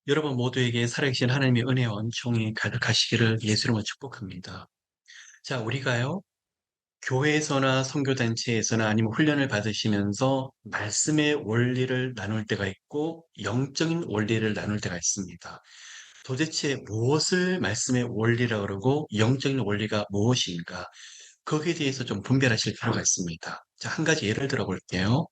여러분 모두에게 살아계신 하나님의 은혜와 은총이 가득하시기를 예수님으로 축복합니다. 자, 우리가요, 교회에서나 선교단체에서나 아니면 훈련을 받으시면서 말씀의 원리를 나눌 때가 있고 영적인 원리를 나눌 때가 있습니다. 도대체 무엇을 말씀의 원리라고 그러고 영적인 원리가 무엇인가? 거기에 대해서 좀 분별하실 필요가 있습니다. 자, 한 가지 예를 들어 볼게요.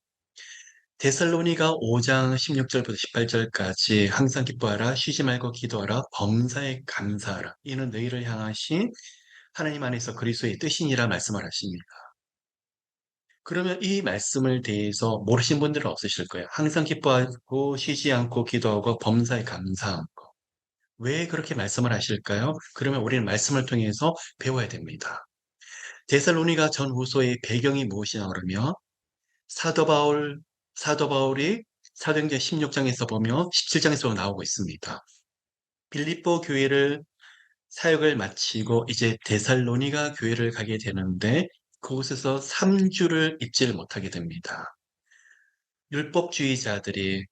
데살로니가 5장 16절부터 18절까지 항상 기뻐하라, 쉬지 말고 기도하라, 범사에 감사하라. 이는 너희를 향하신 하나님 안에서 그리스도의 뜻이니라 말씀을 하십니다. 그러면 이 말씀을 대해서 모르신 분들은 없으실 거예요. 항상 기뻐하고 쉬지 않고 기도하고 범사에 감사한 거. 왜 그렇게 말씀을 하실까요? 그러면 우리는 말씀을 통해서 배워야 됩니다. 데살로니가 전후소의 배경이 무엇이냐 그러면 사도 바울, 사도 바울이 사도행전 16장에서 보면 17장에서 나오고 있습니다. 빌립보 교회를 사역을 마치고 이제 데살로니가 교회를 가게 되는데 그곳에서 3주를 입지를 못하게 됩니다. 율법주의자들이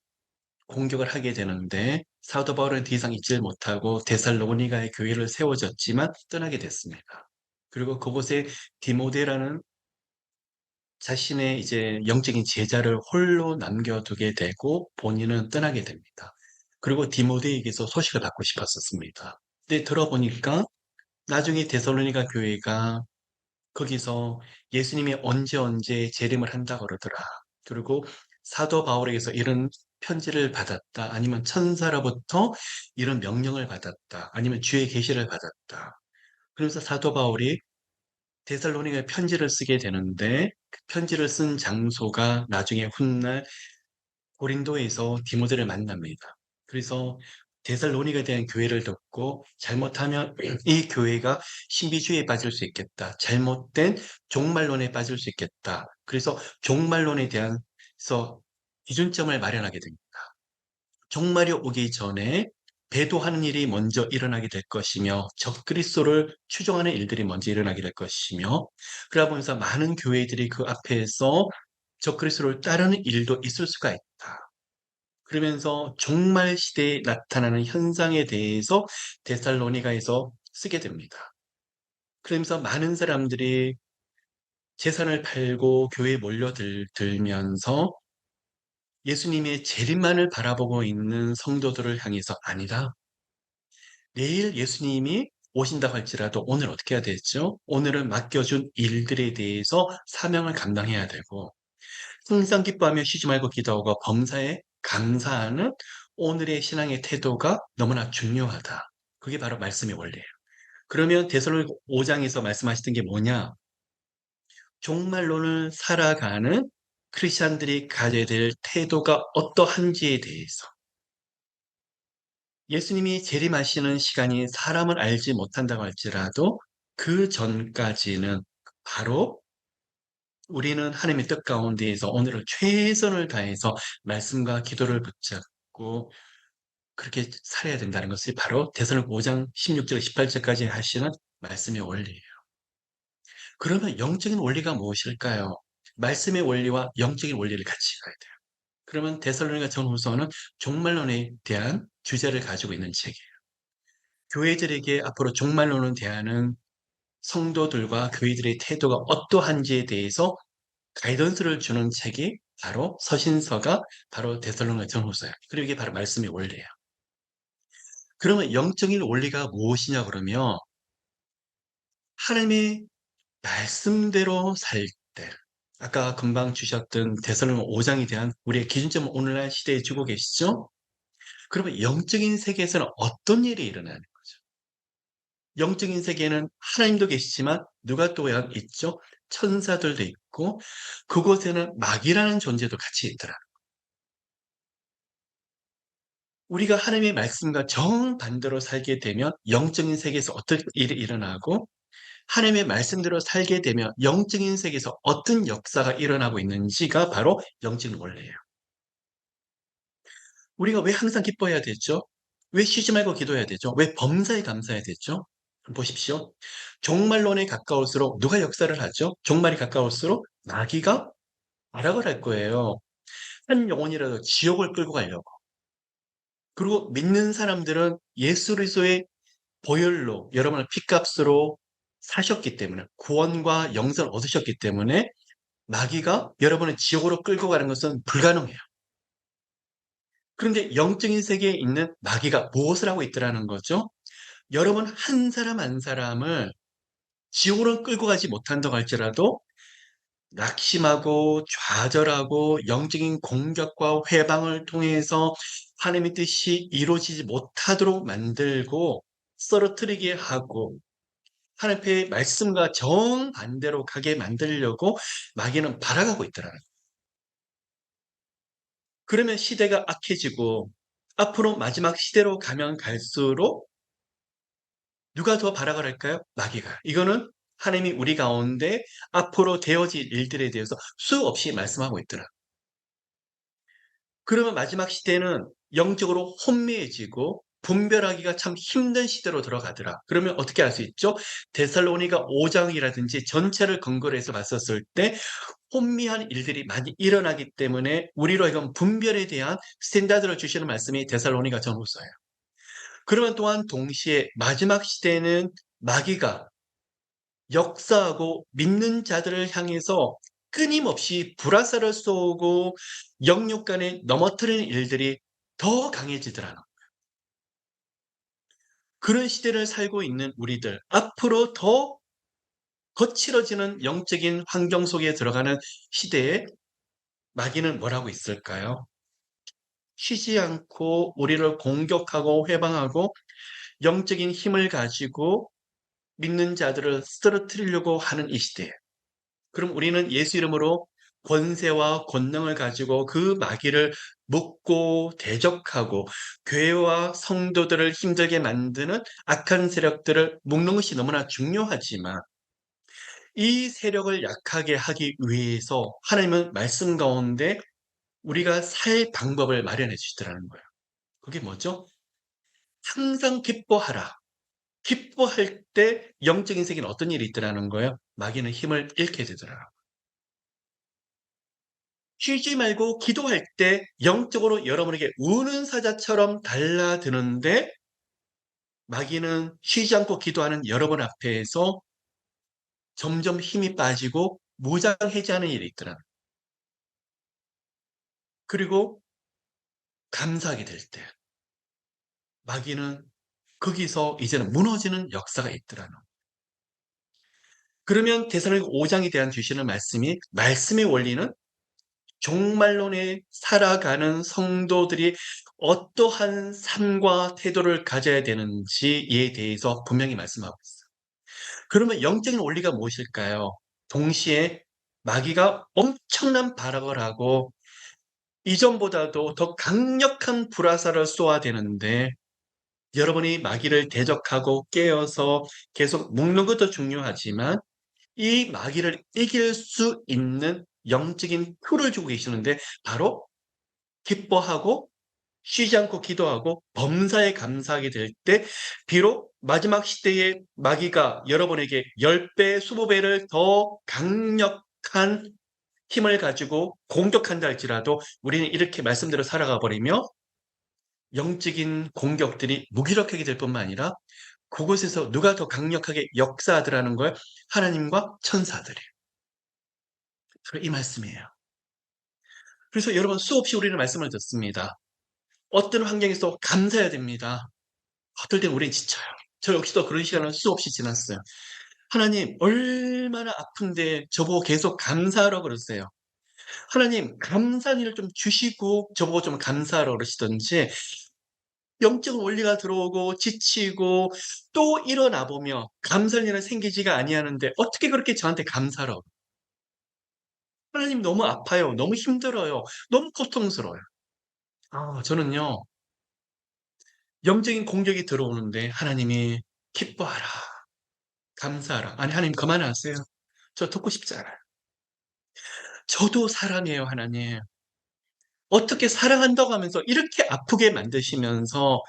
공격을 하게 되는데 사도 바울은 더 이상 있지를 못하고 데살로니가의 교회를 세워졌지만 떠나게 됐습니다. 그리고 그곳에 디모데라는 자신의 이제 영적인 제자를 홀로 남겨두게 되고 본인은 떠나게 됩니다. 그리고 디모데에게서 소식을 받고 싶었었습니다. 근데 들어보니까 나중에 데살로니가 교회가 거기서 예수님이 언제 재림을 한다고 그러더라. 그리고 사도 바울에게서 이런 편지를 받았다. 아니면 천사로부터 이런 명령을 받았다. 아니면 주의 계시를 받았다. 그러면서 사도 바울이 데살로니가에 편지를 쓰게 되는데 그 편지를 쓴 장소가 나중에 훗날 고린도에서 디모데를 만납니다. 그래서 데살로니가에 대한 교회를 듣고 잘못하면 이 교회가 신비주의에 빠질 수 있겠다. 잘못된 종말론에 빠질 수 있겠다. 그래서 종말론에 대해서 기준점을 마련하게 됩니다. 종말이 오기 전에 배도하는 일이 먼저 일어나게 될 것이며 적그리스도를 추종하는 일들이 먼저 일어나게 될 것이며 그러다 보면서 많은 교회들이 그 앞에서 적그리스도를 따르는 일도 있을 수가 있다. 그러면서 종말 시대에 나타나는 현상에 대해서 데살로니가에서 쓰게 됩니다. 그러면서 많은 사람들이 재산을 팔고 교회에 몰려들면서 예수님의 재림만을 바라보고 있는 성도들을 향해서 아니다. 내일 예수님이 오신다고 할지라도 오늘 어떻게 해야 되죠? 오늘은 맡겨준 일들에 대해서 사명을 감당해야 되고 항상 기뻐하며 쉬지 말고 기도하고 범사에 감사하는 오늘의 신앙의 태도가 너무나 중요하다. 그게 바로 말씀의 원리예요. 그러면 데살로니가 5장에서 말씀하시던 게 뭐냐? 종말론을 살아가는 크리스천들이 가져야 될 태도가 어떠한지에 대해서 예수님이 재림하시는 시간이 사람을 알지 못한다고 할지라도 그 전까지는 바로 우리는 하나님의 뜻 가운데에서 오늘을 최선을 다해서 말씀과 기도를 붙잡고 그렇게 살아야 된다는 것이 바로 데살로니가 5장 16절 18절까지 하시는 말씀의 원리예요. 그러면 영적인 원리가 무엇일까요? 말씀의 원리와 영적인 원리를 같이 가야 돼요. 그러면 데살로니가 전후서는 종말론에 대한 주제를 가지고 있는 책이에요. 교회들에게 앞으로 종말론을 대하는 성도들과 교회들의 태도가 어떠한지에 대해서 가이던스를 주는 책이 바로 서신서가 바로 데살로니가 전후서예요. 그리고 이게 바로 말씀의 원리예요. 그러면 영적인 원리가 무엇이냐 그러면 하나님의 말씀대로 살 때, 아까 금방 주셨던 데살로니가 5장에 대한 우리의 기준점을 오늘날 시대에 주고 계시죠? 그러면 영적인 세계에서는 어떤 일이 일어나는 거죠? 영적인 세계에는 하나님도 계시지만 누가 또 있죠? 천사들도 있고 그곳에는 마귀라는 존재도 같이 있더라. 우리가 하나님의 말씀과 정반대로 살게 되면 영적인 세계에서 어떤 일이 일어나고 하나님의 말씀대로 살게 되면 영적인 세계에서 어떤 역사가 일어나고 있는지가 바로 영적인 원리예요. 우리가 왜 항상 기뻐해야 되죠? 왜 쉬지 말고 기도해야 되죠? 왜 범사에 감사해야 되죠? 보십시오. 종말론에 가까울수록 누가 역사를 하죠? 종말이 가까울수록 마귀가 발악을 할 거예요. 한 영혼이라도 지옥을 끌고 가려고. 그리고 믿는 사람들은 예수 그리스도의 보혈로 여러분을 핏값으로 사셨기 때문에 구원과 영생을 얻으셨기 때문에 마귀가 여러분을 지옥으로 끌고 가는 것은 불가능해요. 그런데 영적인 세계에 있는 마귀가 무엇을 하고 있더라는 거죠? 여러분 한 사람 한 사람을 지옥으로 끌고 가지 못한다고 할지라도 낙심하고 좌절하고 영적인 공격과 회방을 통해서 하나님의 뜻이 이루어지지 못하도록 만들고 쓰러뜨리게 하고 하나님의 말씀과 정반대로 가게 만들려고 마귀는 발악하고 있더라는 거예요. 그러면 시대가 악해지고 앞으로 마지막 시대로 가면 갈수록 누가 더 발악을 할까요? 마귀가. 이거는 하나님이 우리 가운데 앞으로 되어질 일들에 대해서 수없이 말씀하고 있더라. 그러면 마지막 시대는 영적으로 혼미해지고 분별하기가 참 힘든 시대로 들어가더라. 그러면 어떻게 알 수 있죠? 데살로니가 5장이라든지 전체를 근거로 해서 봤었을 때 혼미한 일들이 많이 일어나기 때문에 우리로 하여금 분별에 대한 스탠다드를 주시는 말씀이 데살로니가 전후서예요. 그러면 또한 동시에 마지막 시대에는 마귀가 역사하고 믿는 자들을 향해서 끊임없이 불화살을 쏘고 영육간에 넘어뜨리는 일들이 더 강해지더라는 거예요. 그런 시대를 살고 있는 우리들, 앞으로 더 거칠어지는 영적인 환경 속에 들어가는 시대에 마귀는 뭘 하고 있을까요? 쉬지 않고 우리를 공격하고 회방하고 영적인 힘을 가지고 믿는 자들을 쓰러뜨리려고 하는 이 시대에 그럼 우리는 예수 이름으로 권세와 권능을 가지고 그 마귀를 묶고 대적하고 교회와 성도들을 힘들게 만드는 악한 세력들을 묶는 것이 너무나 중요하지만 이 세력을 약하게 하기 위해서 하나님은 말씀 가운데 우리가 살 방법을 마련해 주시더라는 거예요. 그게 뭐죠? 항상 기뻐하라. 기뻐할 때 영적인 세계는 어떤 일이 있더라는 거예요? 마귀는 힘을 잃게 되더라. 쉬지 말고 기도할 때 영적으로 여러분에게 우는 사자처럼 달라드는데 마귀는 쉬지 않고 기도하는 여러분 앞에서 점점 힘이 빠지고 무장해제하는 일이 있더라. 그리고 감사하게 될 때 마귀는 거기서 이제는 무너지는 역사가 있더라는. 그러면 데살로니가 5장에 대한 주시는 말씀이 말씀의 원리는 종말론에 살아가는 성도들이 어떠한 삶과 태도를 가져야 되는지에 대해서 분명히 말씀하고 있어요. 그러면 영적인 원리가 무엇일까요? 동시에 마귀가 엄청난 발악을 하고 이전보다도 더 강력한 불화살을 쏘아야 되는데 여러분이 마귀를 대적하고 깨어서 계속 묶는 것도 중요하지만 이 마귀를 이길 수 있는 영적인 표를 주고 계시는데 바로 기뻐하고 쉬지 않고 기도하고 범사에 감사하게 될 때 비록 마지막 시대의 마귀가 여러분에게 10배, 20배를 더 강력한 힘을 가지고 공격한다 할지라도 우리는 이렇게 말씀대로 살아가 버리며 영적인 공격들이 무기력하게 될 뿐만 아니라 그곳에서 누가 더 강력하게 역사하더라는 거예요? 하나님과 천사들이. 바로 이 말씀이에요. 그래서 여러분 수없이 우리는 말씀을 듣습니다. 어떤 환경에서 감사해야 됩니다. 어떨 땐 우린 지쳐요. 저 역시도 그런 시간을 수없이 지났어요. 하나님, 얼마나 아픈데 저보고 계속 감사하라고 그러세요. 하나님, 감사한 일을 좀 주시고 저보고 좀 감사하라고 그러시던지 영적 원리가 들어오고 지치고 또 일어나 보며 감사할 일은 생기지가 아니하는데 어떻게 그렇게 저한테 감사하라고. 하나님 너무 아파요. 너무 힘들어요. 너무 고통스러워요. 저는요. 영적인 공격이 들어오는데 하나님이 기뻐하라. 감사하라. 아니 하나님 그만하세요. 저 듣고 싶지 않아요. 저도 사랑해요 하나님. 어떻게 사랑한다고 하면서 이렇게 아프게 만드시면서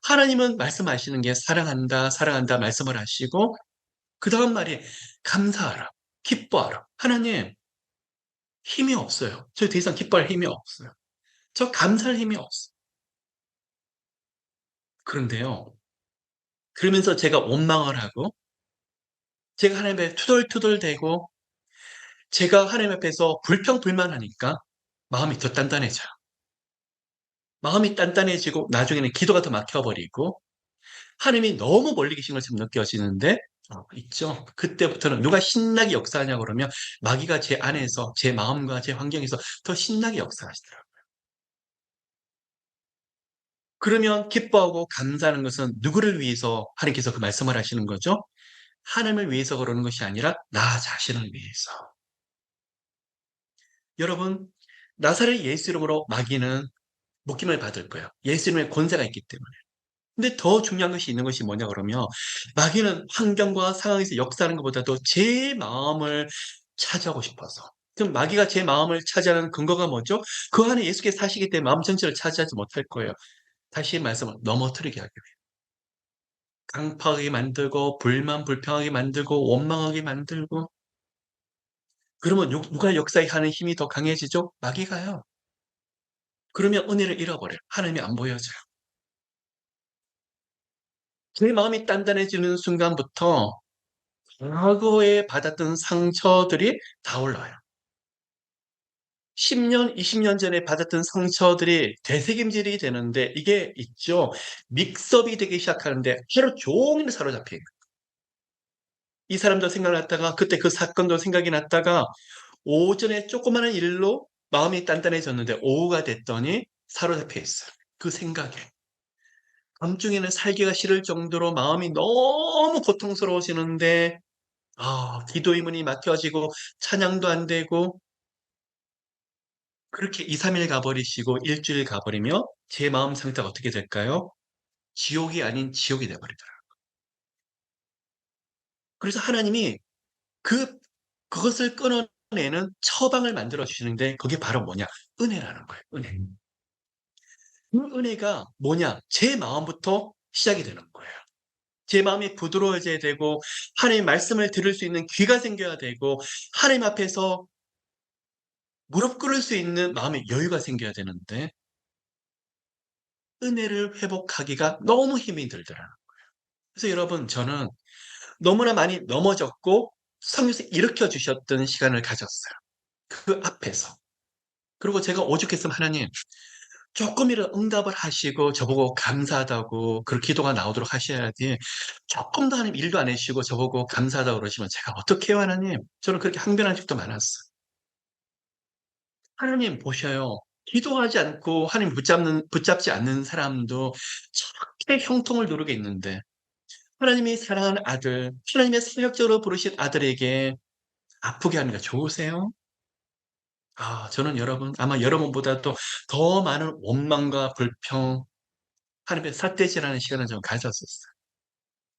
하나님은 말씀하시는 게 사랑한다, 사랑한다 말씀을 하시고 그다음 말이 감사하라, 기뻐하라. 하나님 힘이 없어요. 저 더 이상 기뻐할 힘이 없어요. 저 감사할 힘이 없어요. 그런데요. 그러면서 제가 원망을 하고 제가 하나님 앞에 투덜투덜대고 제가 하나님 앞에서 불평불만하니까 마음이 더 단단해져요. 마음이 단단해지고 나중에는 기도가 더 막혀버리고 하나님이 너무 멀리 계신 것처럼 느껴지는데 있죠. 그때부터는 누가 신나게 역사하냐 그러면 마귀가 제 안에서 제 마음과 제 환경에서 더 신나게 역사하시더라고요. 그러면 기뻐하고 감사하는 것은 누구를 위해서 하나님께서 그 말씀을 하시는 거죠? 하나님을 위해서 그러는 것이 아니라 나 자신을 위해서. 여러분, 나사렛 예수 이름으로 마귀는 묶임을 받을 거예요. 예수 이름에 권세가 있기 때문에. 근데 더 중요한 것이 있는 것이 뭐냐 그러면 마귀는 환경과 상황에서 역사하는 것보다도 제 마음을 차지하고 싶어서. 그럼 마귀가 제 마음을 차지하는 근거가 뭐죠? 그 안에 예수께서 사시기 때문에 마음 전체를 차지하지 못할 거예요. 다시 말씀을 넘어뜨리게 하기 위해. 강팍하게 만들고 불만 불평하게 만들고 원망하게 만들고 그러면 누가 역사하는 힘이 더 강해지죠? 마귀가요. 그러면 은혜를 잃어버려요. 하나님이 안 보여져요. 제 마음이 단단해지는 순간부터 과거에 받았던 상처들이 다 올라와요. 10년, 20년 전에 받았던 상처들이 되새김질이 되는데 이게 있죠. 믹서업이 되기 시작하는데 하루 종일 사로잡혀요. 이 사람도 생각났다가 그때 그 사건도 생각이 났다가 오전에 조그마한 일로 마음이 단단해졌는데 오후가 됐더니 사로잡혀 있어요. 그 생각에. 밤중에는 살기가 싫을 정도로 마음이 너무 고통스러워지는데 기도의 문이 막혀지고 찬양도 안 되고 그렇게 2-3일 가버리시고 일주일 가버리며 제 마음 상태가 어떻게 될까요? 지옥이 아닌 지옥이 돼 버리더라고요. 그래서 하나님이 그 그것을 끊어내는 처방을 만들어 주시는데 그게 바로 뭐냐? 은혜라는 거예요. 은혜. 그 은혜가 뭐냐? 제 마음부터 시작이 되는 거예요. 제 마음이 부드러워져야 되고 하나님의 말씀을 들을 수 있는 귀가 생겨야 되고 하나님 앞에서 무릎 꿇을 수 있는 마음의 여유가 생겨야 되는데 은혜를 회복하기가 너무 힘이 들더라고요. 그래서 여러분 저는 너무나 많이 넘어졌고 성령께서 일으켜 주셨던 시간을 가졌어요. 그 앞에서. 그리고 제가 오죽했으면 하나님 조금이라도 응답을 하시고 저보고 감사하다고 그 기도가 나오도록 하셔야지 조금 더 하나님 일도 안 해주시고 저보고 감사하다고 그러시면 제가 어떻게 해요 하나님? 저는 그렇게 항변한 적도 많았어요. 하나님 보셔요. 기도하지 않고 하나님 붙잡지 않는 사람도 저렇게 형통을 누르게 있는데 하나님이 사랑하는 아들, 하나님의 사역적으로 부르신 아들에게 아프게 하는 게 좋으세요? 저는 여러분, 아마 여러분보다도 더 많은 원망과 불평, 하나님의 삿대질하는 시간을 좀 가졌었어요.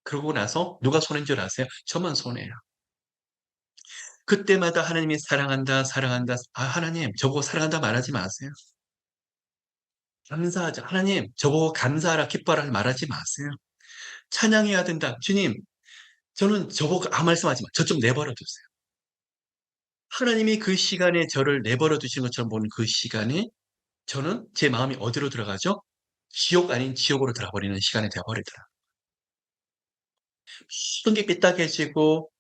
그러고 나서 누가 손해인 줄 아세요? 저만 손해예요. 그때마다 하나님이 사랑한다, 사랑한다. 하나님, 저보고 사랑한다 말하지 마세요. 감사하자. 하나님, 저보고 감사하라, 기뻐하라 말하지 마세요. 찬양해야 된다. 주님, 저는 저보고 말씀하지 마. 저 좀 내버려 두세요. 하나님이 그 시간에 저를 내버려 두시는 것처럼 보는 그 시간에 저는 제 마음이 어디로 들어가죠? 지옥 아닌 지옥으로 들어버리는 시간이 되어버리더라. 모든 게 삐딱해지고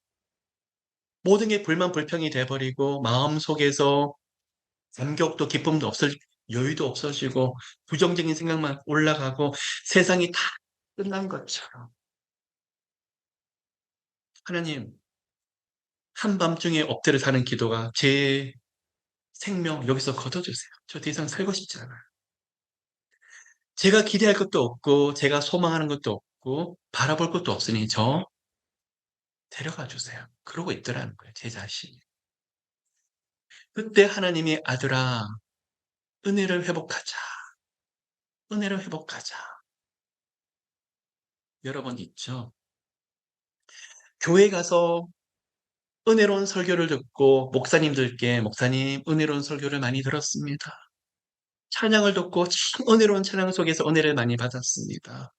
모든 게 불만 불평이 돼버리고 마음속에서 감격도 기쁨도 여유도 없어지고 부정적인 생각만 올라가고 세상이 다 끝난 것처럼 하나님 한밤중에 엎드려 사는 기도가 제 생명 여기서 걷어주세요. 저 더 이상 살고 싶지 않아요. 제가 기대할 것도 없고 제가 소망하는 것도 없고 바라볼 것도 없으니 저 데려가 주세요. 그러고 있더라는 거예요. 제 자신이. 그때 하나님이 아들아 은혜를 회복하자. 은혜를 회복하자. 여러분 있죠. 교회 가서 은혜로운 설교를 듣고 목사님들께 목사님 은혜로운 설교를 많이 들었습니다. 찬양을 듣고 참 은혜로운 찬양 속에서 은혜를 많이 받았습니다.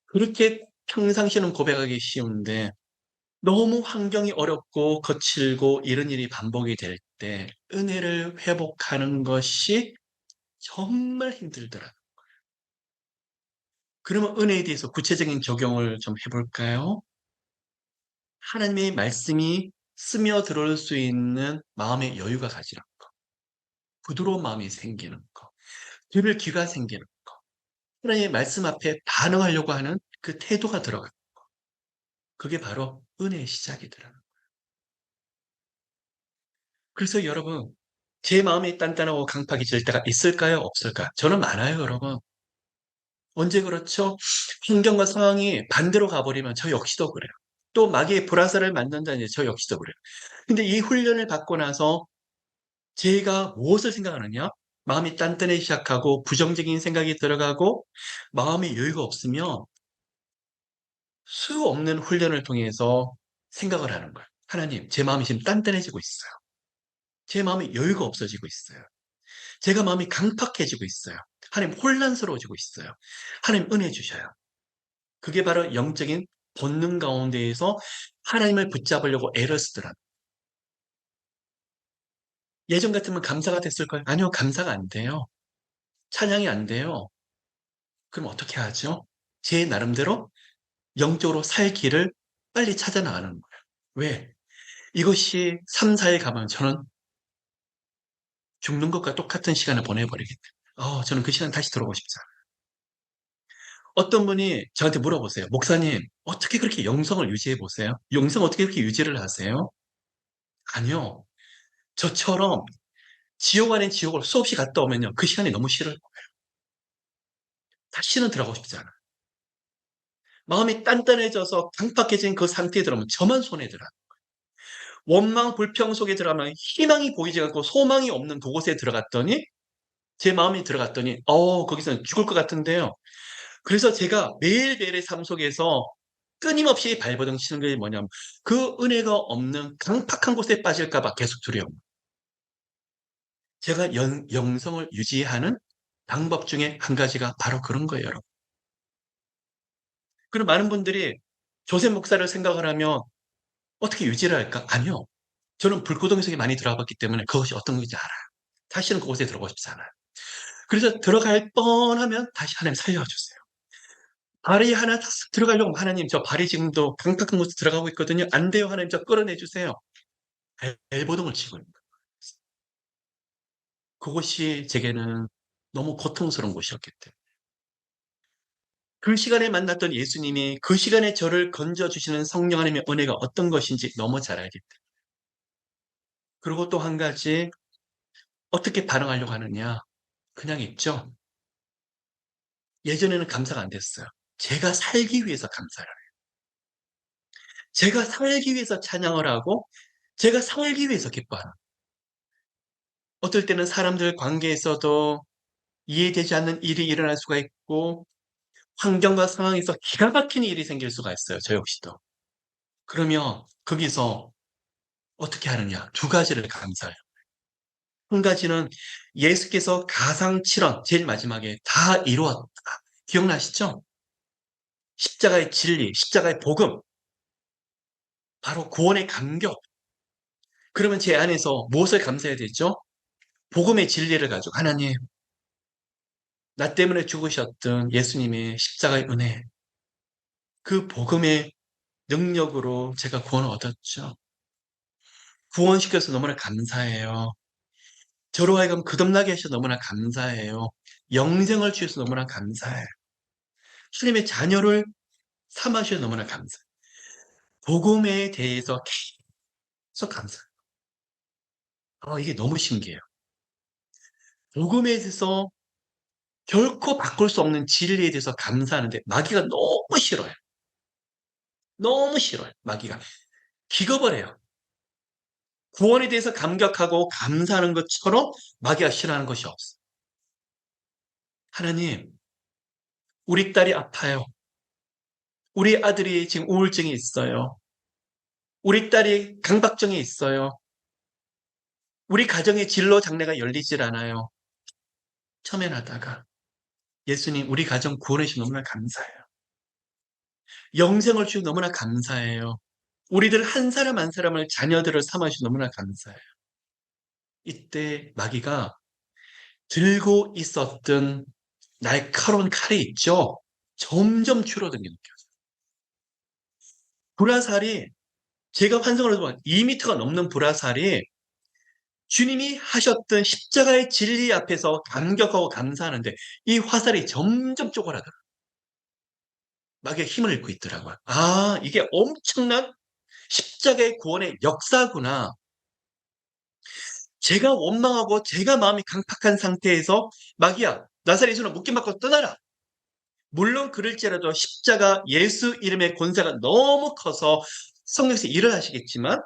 그렇게 평상시는 고백하기 쉬운데 너무 환경이 어렵고 거칠고 이런 일이 반복이 될 때 은혜를 회복하는 것이 정말 힘들더라. 그러면 은혜에 대해서 구체적인 적용을 좀 해볼까요? 하나님의 말씀이 스며들어올 수 있는 마음의 여유가 가지는 거, 부드러운 마음이 생기는 거, 들을 귀가 생기는 거, 하나님의 말씀 앞에 반응하려고 하는 그 태도가 들어가요. 그게 바로 은혜의 시작이더라고요. 그래서 여러분, 제 마음이 단단하고 강팍해질 때가 있을까요? 없을까요? 저는 많아요, 여러분. 언제 그렇죠? 환경과 상황이 반대로 가버리면 저 역시도 그래요. 또 마귀의 불화살을 맞는다니 저 역시도 그래요. 근데 이 훈련을 받고 나서 제가 무엇을 생각하느냐? 마음이 단단해지기 시작하고 부정적인 생각이 들어가고 마음의 여유가 없으면 수 없는 훈련을 통해서 생각을 하는 거예요. 하나님, 제 마음이 지금 단단해지고 있어요. 제 마음이 여유가 없어지고 있어요. 제가 마음이 강팍해지고 있어요. 하나님 혼란스러워지고 있어요. 하나님 은혜 주셔요. 그게 바로 영적인 본능 가운데에서 하나님을 붙잡으려고 애를 쓰더라. 예전 같으면 감사가 됐을까요? 아니요, 감사가 안 돼요. 찬양이 안 돼요. 그럼 어떻게 하죠? 제 나름대로 영적으로 살 길을 빨리 찾아 나가는 거예요. 왜? 이것이 3, 4일 가면 저는 죽는 것과 똑같은 시간을 보내버리기 때문에. 저는 그 시간 다시 돌아오고 싶지 않아요. 어떤 분이 저한테 물어보세요. 목사님, 어떻게 그렇게 영성을 유지해 보세요? 영성 어떻게 그렇게 유지를 하세요? 아니요. 저처럼 지옥 아닌 지옥을 수없이 갔다 오면요. 그 시간이 너무 싫어요. 다시는 들어가고 싶지 않아요. 마음이 단단해져서 강팍해진 그 상태에 들어오면 저만 손해들어요. 원망, 불평 속에 들어가면 희망이 보이지 않고 소망이 없는 그곳에 들어갔더니 제 마음이 들어갔더니 거기서는 죽을 것 같은데요. 그래서 제가 매일매일의 삶 속에서 끊임없이 발버둥 치는 게 뭐냐면 그 은혜가 없는 강팍한 곳에 빠질까 봐 계속 두려움. 제가 영성을 유지하는 방법 중에 한 가지가 바로 그런 거예요, 여러분. 그리고 많은 분들이 조셉 목사를 생각을 하면 어떻게 유지를 할까? 아니요. 저는 불구덩이 속에 많이 들어가 봤기 때문에 그것이 어떤 건지 알아요. 다시는 그곳에 들어가고 싶지 않아요. 그래서 들어갈 뻔하면 다시 하나님 살려주세요. 발이 하나 탁 들어가려고 하면 하나님 저 발이 지금도 강팍한 곳에 들어가고 있거든요. 안 돼요. 하나님 저 끌어내주세요. 발버둥을 치고 있는 거예요. 그것이 제게는 너무 고통스러운 곳이었기 때문에. 그 시간에 만났던 예수님이 그 시간에 저를 건져주시는 성령 하나님의 은혜가 어떤 것인지 너무 잘 알기 때문에. 그리고 또 한 가지, 어떻게 반응하려고 하느냐. 그냥 있죠. 예전에는 감사가 안 됐어요. 제가 살기 위해서 감사를 해요. 제가 살기 위해서 찬양을 하고, 제가 살기 위해서 기뻐하는. 어떨 때는 사람들 관계에서도 이해되지 않는 일이 일어날 수가 있고, 환경과 상황에서 기가 막힌 일이 생길 수가 있어요. 저 역시도. 그러면 거기서 어떻게 하느냐? 두 가지를 감사해요. 한 가지는 예수께서 가상칠언, 제일 마지막에 다 이루었다. 기억나시죠? 십자가의 진리, 십자가의 복음, 바로 구원의 감격. 그러면 제 안에서 무엇을 감사해야 되죠? 복음의 진리를 가지고 하나님, 나 때문에 죽으셨던 예수님의 십자가의 은혜, 그 복음의 능력으로 제가 구원을 얻었죠. 구원시켜서 너무나 감사해요. 저로 하여금 거듭나게 하셔서 너무나 감사해요. 영생을 주셔서 너무나 감사해요. 주님의 자녀를 삼아주셔서 너무나 감사해요. 복음에 대해서 계속 감사해요. 이게 너무 신기해요. 복음에 대해서 결코 바꿀 수 없는 진리에 대해서 감사하는데 마귀가 너무 싫어요. 너무 싫어요. 마귀가. 기겁을 해요. 구원에 대해서 감격하고 감사하는 것처럼 마귀가 싫어하는 것이 없어요. 하나님, 우리 딸이 아파요. 우리 아들이 지금 우울증이 있어요. 우리 딸이 강박증이 있어요. 우리 가정의 진로 장래가 열리질 않아요. 첨예하다가 예수님, 우리 가정 구원해 주셔서 너무나 감사해요. 영생을 주셔서 너무나 감사해요. 우리들 한 사람 한 사람을 자녀들을 삼아 주셔서 너무나 감사해요. 이때 마귀가 들고 있었던 날카로운 칼이 있죠. 점점 줄어든 게 느껴져요. 불화살이 제가 환상으로 보면 2m가 넘는 불화살이 주님이 하셨던 십자가의 진리 앞에서 감격하고 감사하는데 이 화살이 점점 쪼그라들어요. 막에 힘을 잃고 있더라고요. 아, 이게 엄청난 십자가의 구원의 역사구나. 제가 원망하고 제가 마음이 강팍한 상태에서 마귀야, 나사렛 예수는 묶임 받고 떠나라. 물론 그럴지라도 십자가 예수 이름의 권세가 너무 커서 성령께서 일을 하시겠지만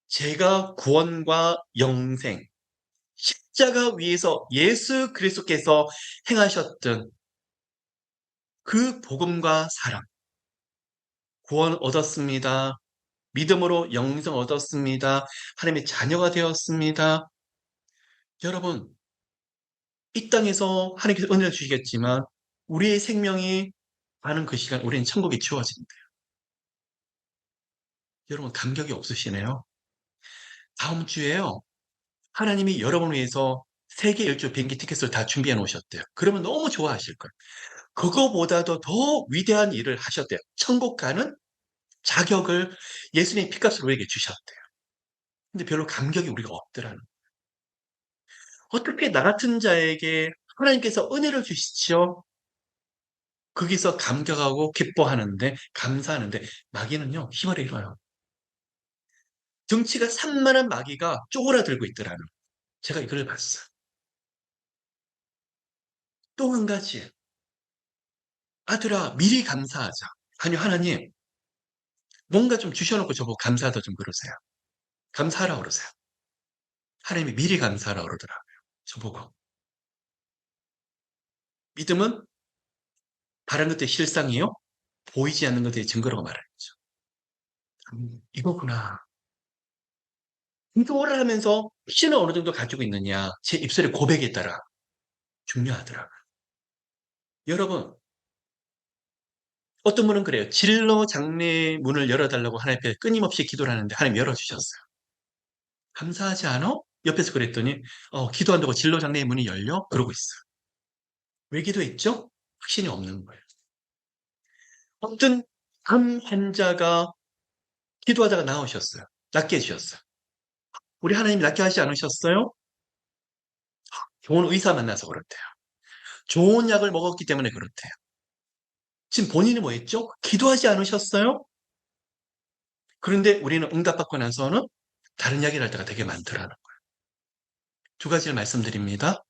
제가 구원과 영생, 십자가 위에서 예수 그리스도께서 행하셨던 그 복음과 사랑, 구원 얻었습니다. 믿음으로 영생 얻었습니다. 하나님의 자녀가 되었습니다. 여러분, 이 땅에서 하나님께서 은혜를 주시겠지만 우리의 생명이 가는 그 시간 우리는 천국이 주어진대요. 여러분 감격이 없으시네요. 다음 주에요. 하나님이 여러분을 위해서 세계 일주 비행기 티켓을 다 준비해 놓으셨대요. 그러면 너무 좋아하실 거예요. 그거보다도 더 위대한 일을 하셨대요. 천국 가는 자격을 예수님의 피값으로 우리에게 주셨대요. 근데 별로 감격이 우리가 없더라는 거예요. 어떻게 나 같은 자에게 하나님께서 은혜를 주시죠? 거기서 감격하고 기뻐하는데 감사하는데 마귀는요 힘을 잃어요. 덩치가 산만한 마귀가 쪼그라들고 있더라는 거예요. 제가 이걸 봤어요. 또 한 가지 아들아 미리 감사하자. 아니 하나님 뭔가 좀 주셔놓고 저보고 감사하다 좀 그러세요. 감사하라 그러세요. 하나님이 미리 감사하라 그러더라고요. 저보고 믿음은 바른 것들의 실상이요 보이지 않는 것들의 증거라고 말하죠. 이거구나. 기도를 하면서 신을 어느 정도 가지고 있느냐 제 입술의 고백에 따라 중요하더라고요. 여러분 어떤 분은 그래요. 진로 장례 문을 열어달라고 하나님 앞에 끊임없이 기도를 하는데 하나님 열어주셨어요. 감사하지 않아? 옆에서 그랬더니 기도한다고 진로 장례의 문이 열려? 그러고 있어요. 왜 기도했죠? 확신이 없는 거예요. 어떤 암 환자가 기도하다가 나오셨어요. 낫게 해주셨어요. 우리 하나님 낫게 하지 않으셨어요? 좋은 의사 만나서 그렇대요. 좋은 약을 먹었기 때문에 그렇대요. 지금 본인이 뭐 했죠? 기도하지 않으셨어요? 그런데 우리는 응답받고 나서는 다른 이야기를 할 때가 되게 많더라는 거예요. 두 가지를 말씀드립니다.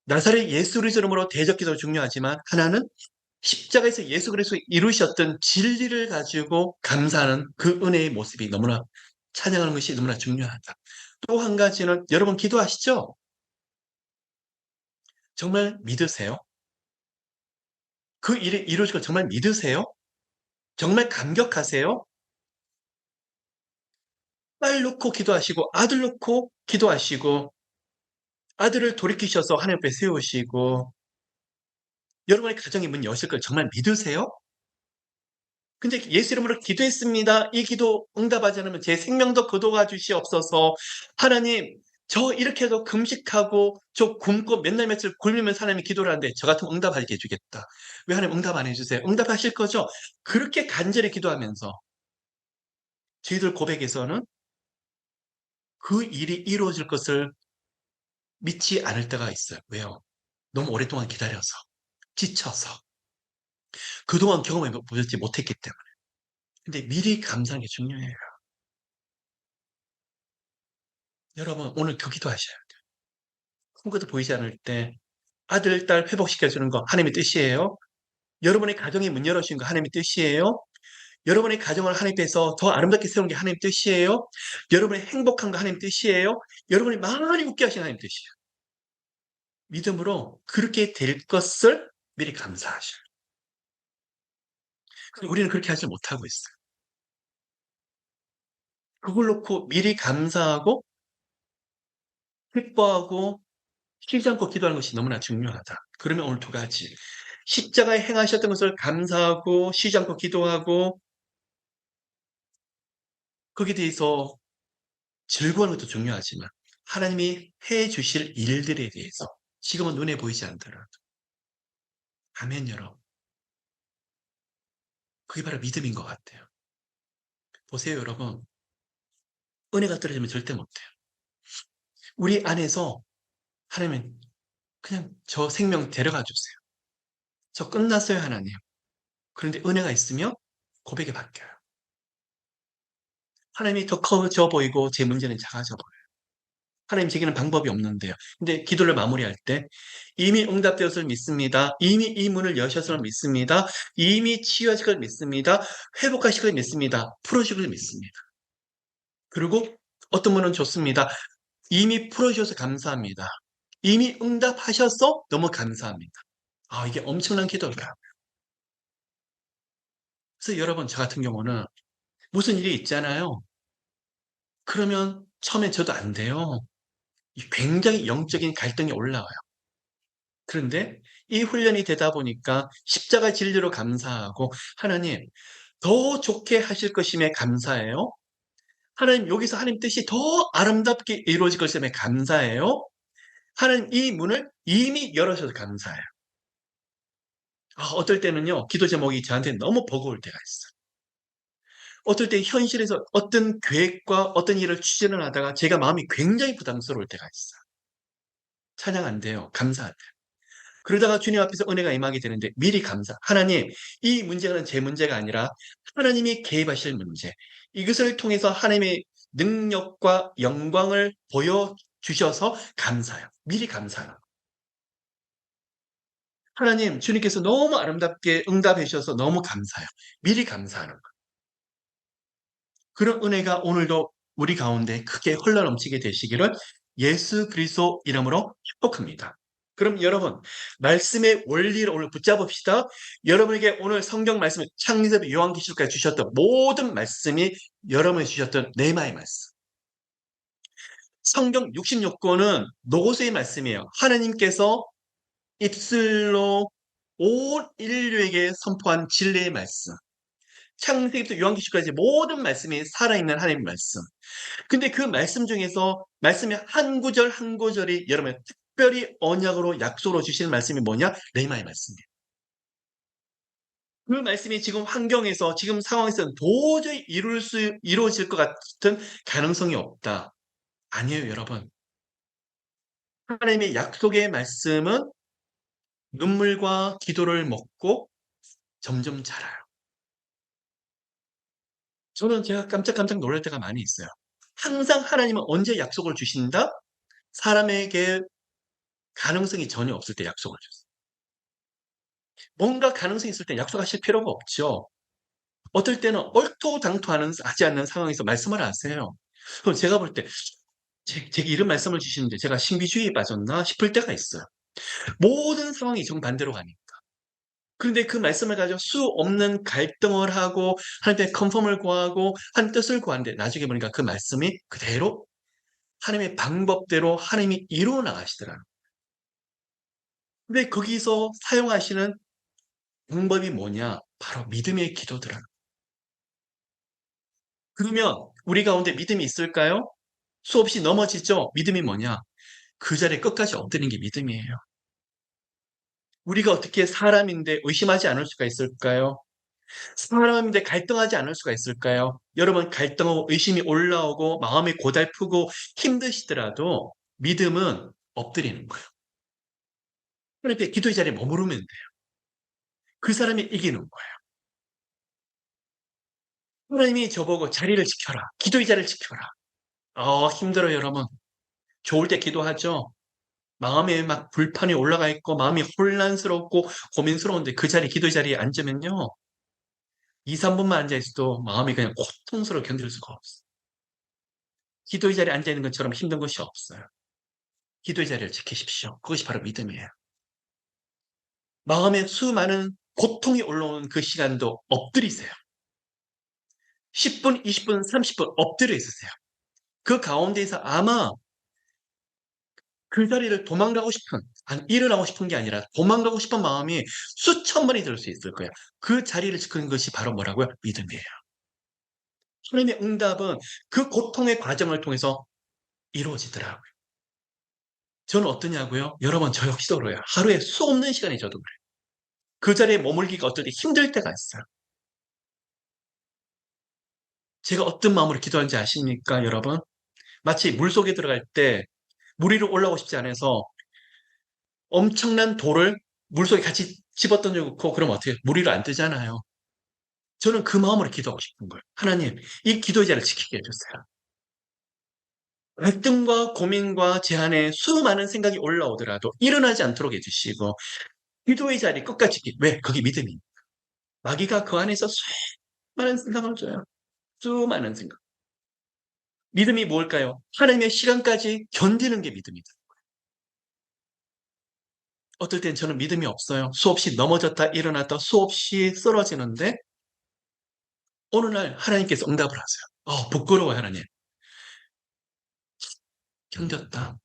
나사렛 예수 그리스도 이름으로 대적기도 중요하지만 하나는 십자가에서 예수 그리스도 이루셨던 진리를 가지고 감사하는 그 은혜의 모습이 너무나 찬양하는 것이 너무나 중요하다. 또 한 가지는 여러분 기도하시죠? 정말 믿으세요? 그 일이 이루어질 걸 정말 믿으세요? 정말 감격하세요? 딸 놓고 기도하시고 아들 놓고 기도하시고 아들을 돌이키셔서 하나님 앞에 세우시고 여러분의 가정의 문 여실 걸 정말 믿으세요? 근데 예수 이름으로 기도했습니다. 이 기도 응답하지 않으면 제 생명도 거둬가 주시옵소서. 하나님, 저 이렇게 해서 금식하고 저 굶고 몇 날 며칠 굶으면서 하나님이 기도를 하는데 저 같으면 응답하게 해주겠다. 왜 하나님 응답 안 해주세요? 응답하실 거죠? 그렇게 간절히 기도하면서 저희들 고백에서는 그 일이 이루어질 것을 믿지 않을 때가 있어요. 왜요? 너무 오랫동안 기다려서, 지쳐서, 그동안 경험해 보지 못했기 때문에. 근데 미리 감사하는 게 중요해요. 여러분, 오늘 그 기도하셔요. 아무것도 보이지 않을 때 아들, 딸 회복시켜주는 거 하나님의 뜻이에요. 여러분의 가정에 문 열어주신 거 하나님의 뜻이에요. 여러분의 가정을 하나님께서 더 아름답게 세운 게 하나님의 뜻이에요. 여러분의 행복한 거 하나님의 뜻이에요. 여러분이 많이 웃게 하신 하나님의 뜻이에요. 믿음으로 그렇게 될 것을 미리 감사하셔요. 근데 우리는 그렇게 하지 못하고 있어요. 그걸 놓고 미리 감사하고 기뻐하고 쉬지 않고 기도하는 것이 너무나 중요하다. 그러면 오늘 두 가지. 십자가에 행하셨던 것을 감사하고 쉬지 않고 기도하고 거기에 대해서 즐거워하는 것도 중요하지만 하나님이 해 주실 일들에 대해서 지금은 눈에 보이지 않더라도 아멘, 여러분. 그게 바로 믿음인 것 같아요. 보세요, 여러분. 은혜가 떨어지면 절대 못해요. 우리 안에서 하나님은 그냥 저 생명 데려가 주세요. 저 끝났어요, 하나님. 그런데 은혜가 있으면 고백이 바뀌어요. 하나님이 더 커져 보이고 제 문제는 작아져 보여요. 하나님 제게는 방법이 없는데요. 근데 기도를 마무리할 때 이미 응답되었을 믿습니다. 이미 이 문을 여셨을 믿습니다. 이미 치유하실 걸 믿습니다. 회복하실 걸 믿습니다. 풀어주실 걸 믿습니다. 그리고 어떤 분은 좋습니다. 이미 풀어주셔서 감사합니다. 이미 응답하셔서 너무 감사합니다. 아, 이게 엄청난 기도일까요? 그래서 여러분, 저 같은 경우는 무슨 일이 있잖아요. 그러면 처음엔 저도 안 돼요. 굉장히 영적인 갈등이 올라와요. 그런데 이 훈련이 되다 보니까 십자가 진리로 감사하고 하나님 더 좋게 하실 것임에 감사해요. 하나님 여기서 하나님 뜻이 더 아름답게 이루어질 것임에 감사해요. 하나님 이 문을 이미 열어셔서 감사해요. 어떨 때는요, 기도 제목이 저한테 너무 버거울 때가 있어요. 어떨 때 현실에서 어떤 계획과 어떤 일을 추진을 하다가 제가 마음이 굉장히 부담스러울 때가 있어요. 찬양 안 돼요. 감사 안 돼요. 그러다가 주님 앞에서 은혜가 임하게 되는데 미리 감사. 하나님, 이 문제는 제 문제가 아니라 하나님이 개입하실 문제. 이것을 통해서 하나님의 능력과 영광을 보여주셔서 감사해요. 미리 감사해요. 하나님, 주님께서 너무 아름답게 응답해 주셔서 너무 감사해요. 미리 감사하는 거예요. 그런 은혜가 오늘도 우리 가운데 크게 흘러넘치게 되시기를 예수 그리스도 이름으로 축복합니다. 그럼 여러분, 말씀의 원리를 오늘 붙잡읍시다. 여러분에게 오늘 성경 말씀을 창세기 요한계시록까지 주셨던 모든 말씀이 여러분이 주셨던 레마의 말씀. 성경 66권은 노고서의 말씀이에요. 하나님께서 입술로 온 인류에게 선포한 진리의 말씀. 창세기부터 요한계시록까지 모든 말씀이 살아있는 하나님의 말씀. 근데 그 말씀 중에서 말씀의 한 구절 한 구절이 여러분 특별히 언약으로 약속으로 주시는 말씀이 뭐냐? 레마의 말씀이에요. 그 말씀이 지금 환경에서 지금 상황에서는 도저히 이루어질 것 같은 가능성이 없다. 아니에요, 여러분. 하나님의 약속의 말씀은 눈물과 기도를 먹고 점점 자라요. 저는 제가 깜짝깜짝 놀랄 때가 많이 있어요. 항상 하나님은 언제 약속을 주신다? 사람에게 가능성이 전혀 없을 때 약속을 줬어요. 뭔가 가능성이 있을 때 약속하실 필요가 없죠. 어떨 때는 하지 않는 상황에서 말씀을 하세요. 그럼 제가 볼 때, 제게 이런 말씀을 주시는데 제가 신비주의에 빠졌나 싶을 때가 있어요. 모든 상황이 정반대로 가니까. 그런데 그 말씀을 가지고 수 없는 갈등을 하고, 하나님의 컨펌을 구하고, 한 뜻을 구하는데, 나중에 보니까 그 말씀이 그대로 하나님의 방법대로 하나님이 이루어 나가시더라고요. 근데 거기서 사용하시는 방법이 뭐냐? 바로 믿음의 기도더라고요. 그러면 우리 가운데 믿음이 있을까요? 수없이 넘어지죠? 믿음이 뭐냐? 그 자리에 끝까지 엎드리는 게 믿음이에요. 우리가 어떻게 사람인데 의심하지 않을 수가 있을까요? 사람인데 갈등하지 않을 수가 있을까요? 여러분, 갈등하고 의심이 올라오고 마음이 고달프고 힘드시더라도 믿음은 엎드리는 거예요. 그러니까 기도의 자리에 머무르면 돼요. 그 사람이 이기는 거예요. 하나님이 저보고 자리를 지켜라. 기도의 자리를 지켜라. 힘들어요, 여러분. 좋을 때 기도하죠. 마음에 막 불판이 올라가 있고 마음이 혼란스럽고 고민스러운데 그 자리, 기도의 자리에 앉으면요. 2, 3분만 앉아 있어도 마음이 그냥 고통스러워 견딜 수가 없어요. 기도의 자리에 앉아 있는 것처럼 힘든 것이 없어요. 기도의 자리를 지키십시오. 그것이 바로 믿음이에요. 마음에 수많은 고통이 올라오는 그 시간도 엎드리세요. 10분, 20분, 30분 엎드려 있으세요. 그 가운데에서 아마 그 자리를 도망가고 싶은, 아니, 일어나고 싶은 게 아니라 도망가고 싶은 마음이 수천 번이 들 수 있을 거예요. 그 자리를 지키는 것이 바로 뭐라고요? 믿음이에요. 하나님의 응답은 그 고통의 과정을 통해서 이루어지더라고요. 저는 어떠냐고요? 여러분, 저 역시도 그래요. 하루에 수 없는 시간이 저도 그래요. 그 자리에 머물기가 어떨 때 힘들 때가 있어요. 제가 어떤 마음으로 기도하는지 아십니까, 여러분? 마치 물속에 들어갈 때 물 위로 올라오고 싶지 않아서 엄청난 돌을 물속에 같이 집어던져놓고 그러면 어떻게 해요? 물 위로 안 뜨잖아요. 저는 그 마음으로 기도하고 싶은 거예요. 하나님, 이 기도의 자리를 지키게 해주세요. 갈등과 고민과 제한에 수많은 생각이 올라오더라도 일어나지 않도록 해주시고 기도의 자리 끝까지 지키. 왜? 그게 믿음이. 마귀가 그 안에서 수많은 생각을 줘요. 수많은 생각. 믿음이 뭘까요? 하나님의 시간까지 견디는 게 믿음이다. 어떨 땐 저는 믿음이 없어요. 수없이 넘어졌다 일어났다 수없이 쓰러지는데 어느 날 하나님께서 응답을 하세요. 부끄러워요, 하나님. 견뎠다.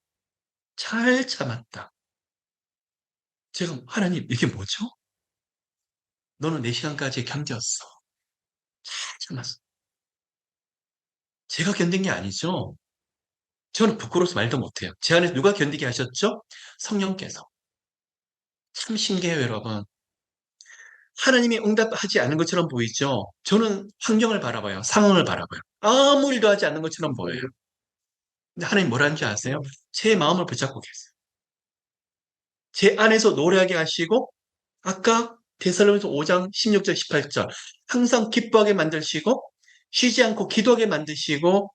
잘 참았다. 제가 하나님 이게 뭐죠? 너는 내 시간까지 견뎠어. 잘 참았어. 제가 견딘 게 아니죠. 저는 부끄러워서 말도 못해요. 제 안에 누가 견디게 하셨죠? 성령께서. 참 신기해요, 여러분. 하나님이 응답하지 않은 것처럼 보이죠? 저는 환경을 바라봐요. 상황을 바라봐요. 아무 일도 하지 않는 것처럼 보여요. 근데 하나님 뭐라는 줄 아세요? 제 마음을 붙잡고 계세요. 제 안에서 노래하게 하시고 아까 데살로니가서 5장 16절 18절 항상 기뻐하게 만드시고 쉬지 않고 기도하게 만드시고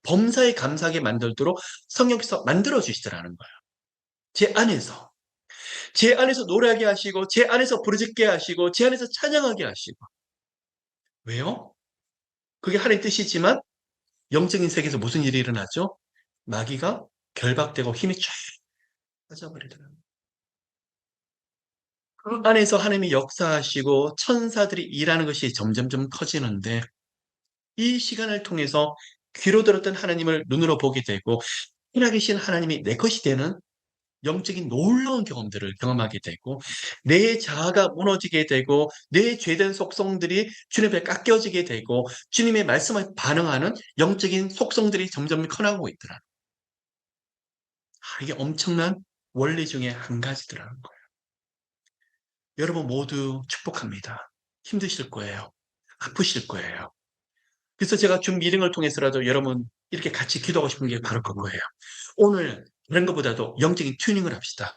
범사에 감사하게 만들도록 성령께서 만들어 주시더라는 거예요. 제 안에서. 제 안에서 노래하게 하시고 제 안에서 부르짖게 하시고 제 안에서 찬양하게 하시고 왜요? 그게 하나님의 뜻이지만 영적인 세계에서 무슨 일이 일어나죠? 마귀가 결박되고 힘이 쫙 빠져버리더라고요. 그 안에서 하나님이 역사하시고 천사들이 일하는 것이 점점점 커지는데 이 시간을 통해서 귀로 들었던 하나님을 눈으로 보게 되고 살아계신 하나님이 내 것이 되는 영적인 놀라운 경험들을 경험하게 되고 내 자아가 무너지게 되고 내 죄된 속성들이 주님 앞에 깎여지게 되고 주님의 말씀을 반응하는 영적인 속성들이 점점 커나가고 있더라. 이게 엄청난 원리 중에 한 가지더라는 거예요. 여러분 모두 축복합니다. 힘드실 거예요. 아프실 거예요. 그래서 제가 준 미팅을 통해서라도 여러분 이렇게 같이 기도하고 싶은 게 바로 그거예요. 오늘 다른 것보다도 영적인 튜닝을 합시다.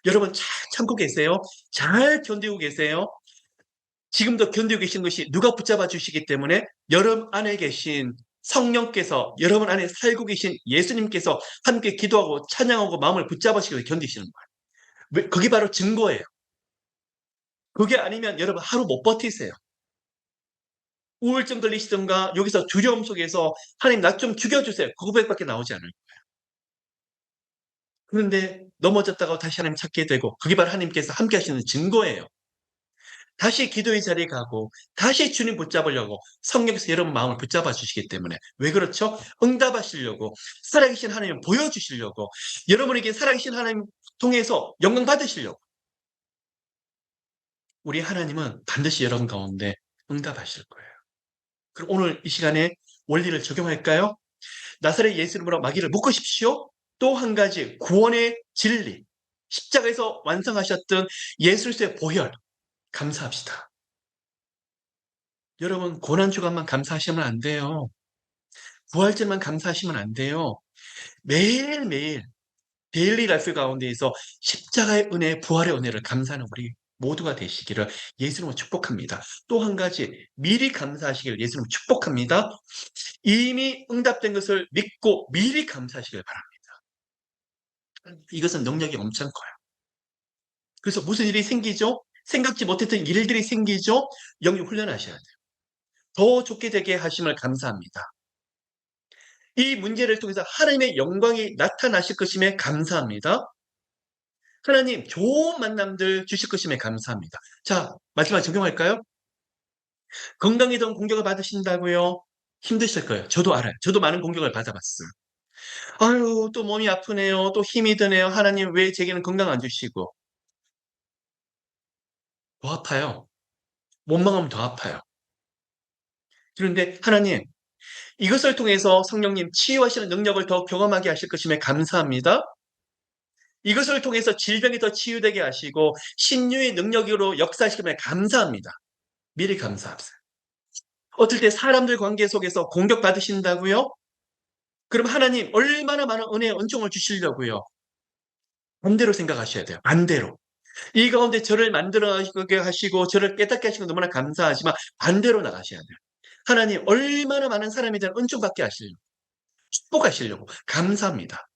여러분 잘 참고 계세요? 잘 견디고 계세요? 지금도 견디고 계신 것이 누가 붙잡아 주시기 때문에 여러분 안에 계신 성령께서 여러분 안에 살고 계신 예수님께서 함께 기도하고 찬양하고 마음을 붙잡으시고 견디시는 거예요. 그게 바로 증거예요. 그게 아니면 여러분 하루 못 버티세요. 우울증 걸리시던가 여기서 두려움 속에서 하나님 나 좀 죽여주세요. 그 고백밖에 나오지 않을 거예요. 그런데 넘어졌다가 다시 하나님 찾게 되고 그게 바로 하나님께서 함께 하시는 증거예요. 다시 기도의 자리에 가고 다시 주님 붙잡으려고 성령께서 여러분 마음을 붙잡아 주시기 때문에 왜 그렇죠? 응답하시려고 살아계신 하나님을 보여주시려고 여러분에게 살아계신 하나님 통해서 영광 받으시려고 우리 하나님은 반드시 여러분 가운데 응답하실 거예요. 그럼 오늘 이 시간에 원리를 적용할까요? 나사렛 예수 이름으로 마귀를 묶으십시오. 또 한 가지 구원의 진리 십자가에서 완성하셨던 예수 그리스도의 보혈 감사합시다. 여러분 고난주간만 감사하시면 안 돼요. 부활절만 감사하시면 안 돼요. 매일매일 데일리 라이프 가운데에서 십자가의 은혜, 부활의 은혜를 감사하는 우리 모두가 되시기를 예수님으로 축복합니다. 또 한 가지 미리 감사하시기를 예수님으로 축복합니다. 이미 응답된 것을 믿고 미리 감사하시길 바랍니다. 이것은 능력이 엄청 커요. 그래서 무슨 일이 생기죠? 생각지 못했던 일들이 생기죠? 영역 훈련하셔야 돼요. 더 좋게 되게 하심을 감사합니다. 이 문제를 통해서 하나님의 영광이 나타나실 것임에 감사합니다. 하나님 좋은 만남들 주실 것임에 감사합니다. 자, 마지막 적용할까요? 건강이든 공격을 받으신다고요? 힘드실 거예요. 저도 알아요. 저도 많은 공격을 받아봤어요. 아유, 또 몸이 아프네요. 또 힘이 드네요. 하나님 왜 제게는 건강 안 주시고. 더 아파요. 원망하면 더 아파요. 그런데 하나님, 이것을 통해서 성령님 치유하시는 능력을 더 경험하게 하실 것임에 감사합니다. 이것을 통해서 질병이 더 치유되게 하시고 신유의 능력으로 역사하시기에 감사합니다. 미리 감사합니다. 어떨 때 사람들 관계 속에서 공격받으신다고요? 그럼 하나님 얼마나 많은 은혜의 은총을 주시려고요? 반대로 생각하셔야 돼요. 반대로. 이 가운데 저를 만들어가게 하시고 저를 깨닫게 하시고 너무나 감사하지만 반대로 나가셔야 돼요. 하나님 얼마나 많은 사람에 대한 은총 받게 하시려고, 축복하시려고 감사합니다.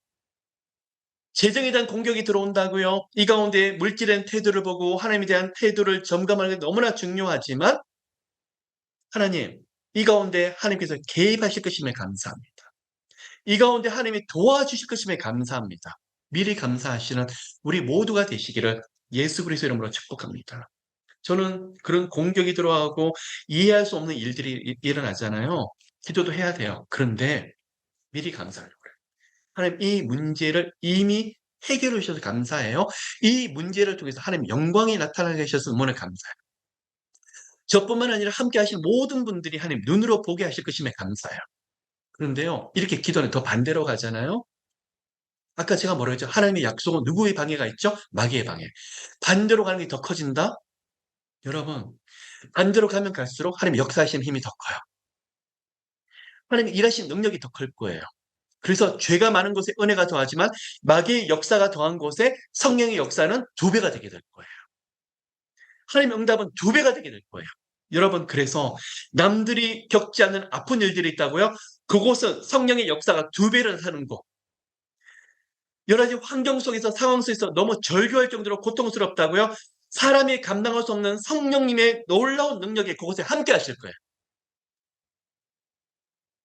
재정에 대한 공격이 들어온다고요? 이 가운데 물질에 대한 태도를 보고 하나님에 대한 태도를 점검하는 게 너무나 중요하지만 하나님 이 가운데 하나님께서 개입하실 것임에 감사합니다. 이 가운데 하나님이 도와주실 것임에 감사합니다. 미리 감사하시는 우리 모두가 되시기를 예수 그리스도 이름으로 축복합니다. 저는 그런 공격이 들어가고 이해할 수 없는 일들이 일어나잖아요. 기도도 해야 돼요. 그런데 미리 감사하려고 그래요. 하나님 이 문제를 이미 해결해 주셔서 감사해요. 이 문제를 통해서 하나님 영광이 나타나게 하셔서 너무나 감사해요. 저뿐만 아니라 함께 하신 모든 분들이 하나님 눈으로 보게 하실 것임에 감사해요. 그런데요, 이렇게 기도는 더 반대로 가잖아요. 아까 제가 뭐라 했죠? 하나님의 약속은 누구의 방해가 있죠? 마귀의 방해. 반대로 가는 게 더 커진다? 여러분, 반대로 가면 갈수록 하나님 역사하시는 힘이 더 커요. 하나님 일하신 능력이 더 클 거예요. 그래서 죄가 많은 곳에 은혜가 더하지만 마귀의 역사가 더한 곳에 성령의 역사는 2배가 되게 될 거예요. 하나님의 응답은 2배가 되게 될 거예요. 여러분, 그래서 남들이 겪지 않는 아픈 일들이 있다고요? 그곳은 성령의 역사가 2배를 하는 곳. 여러 가지 환경 속에서 상황 속에서 너무 절규할 정도로 고통스럽다고요? 사람이 감당할 수 없는 성령님의 놀라운 능력이 그곳에 함께 하실 거예요.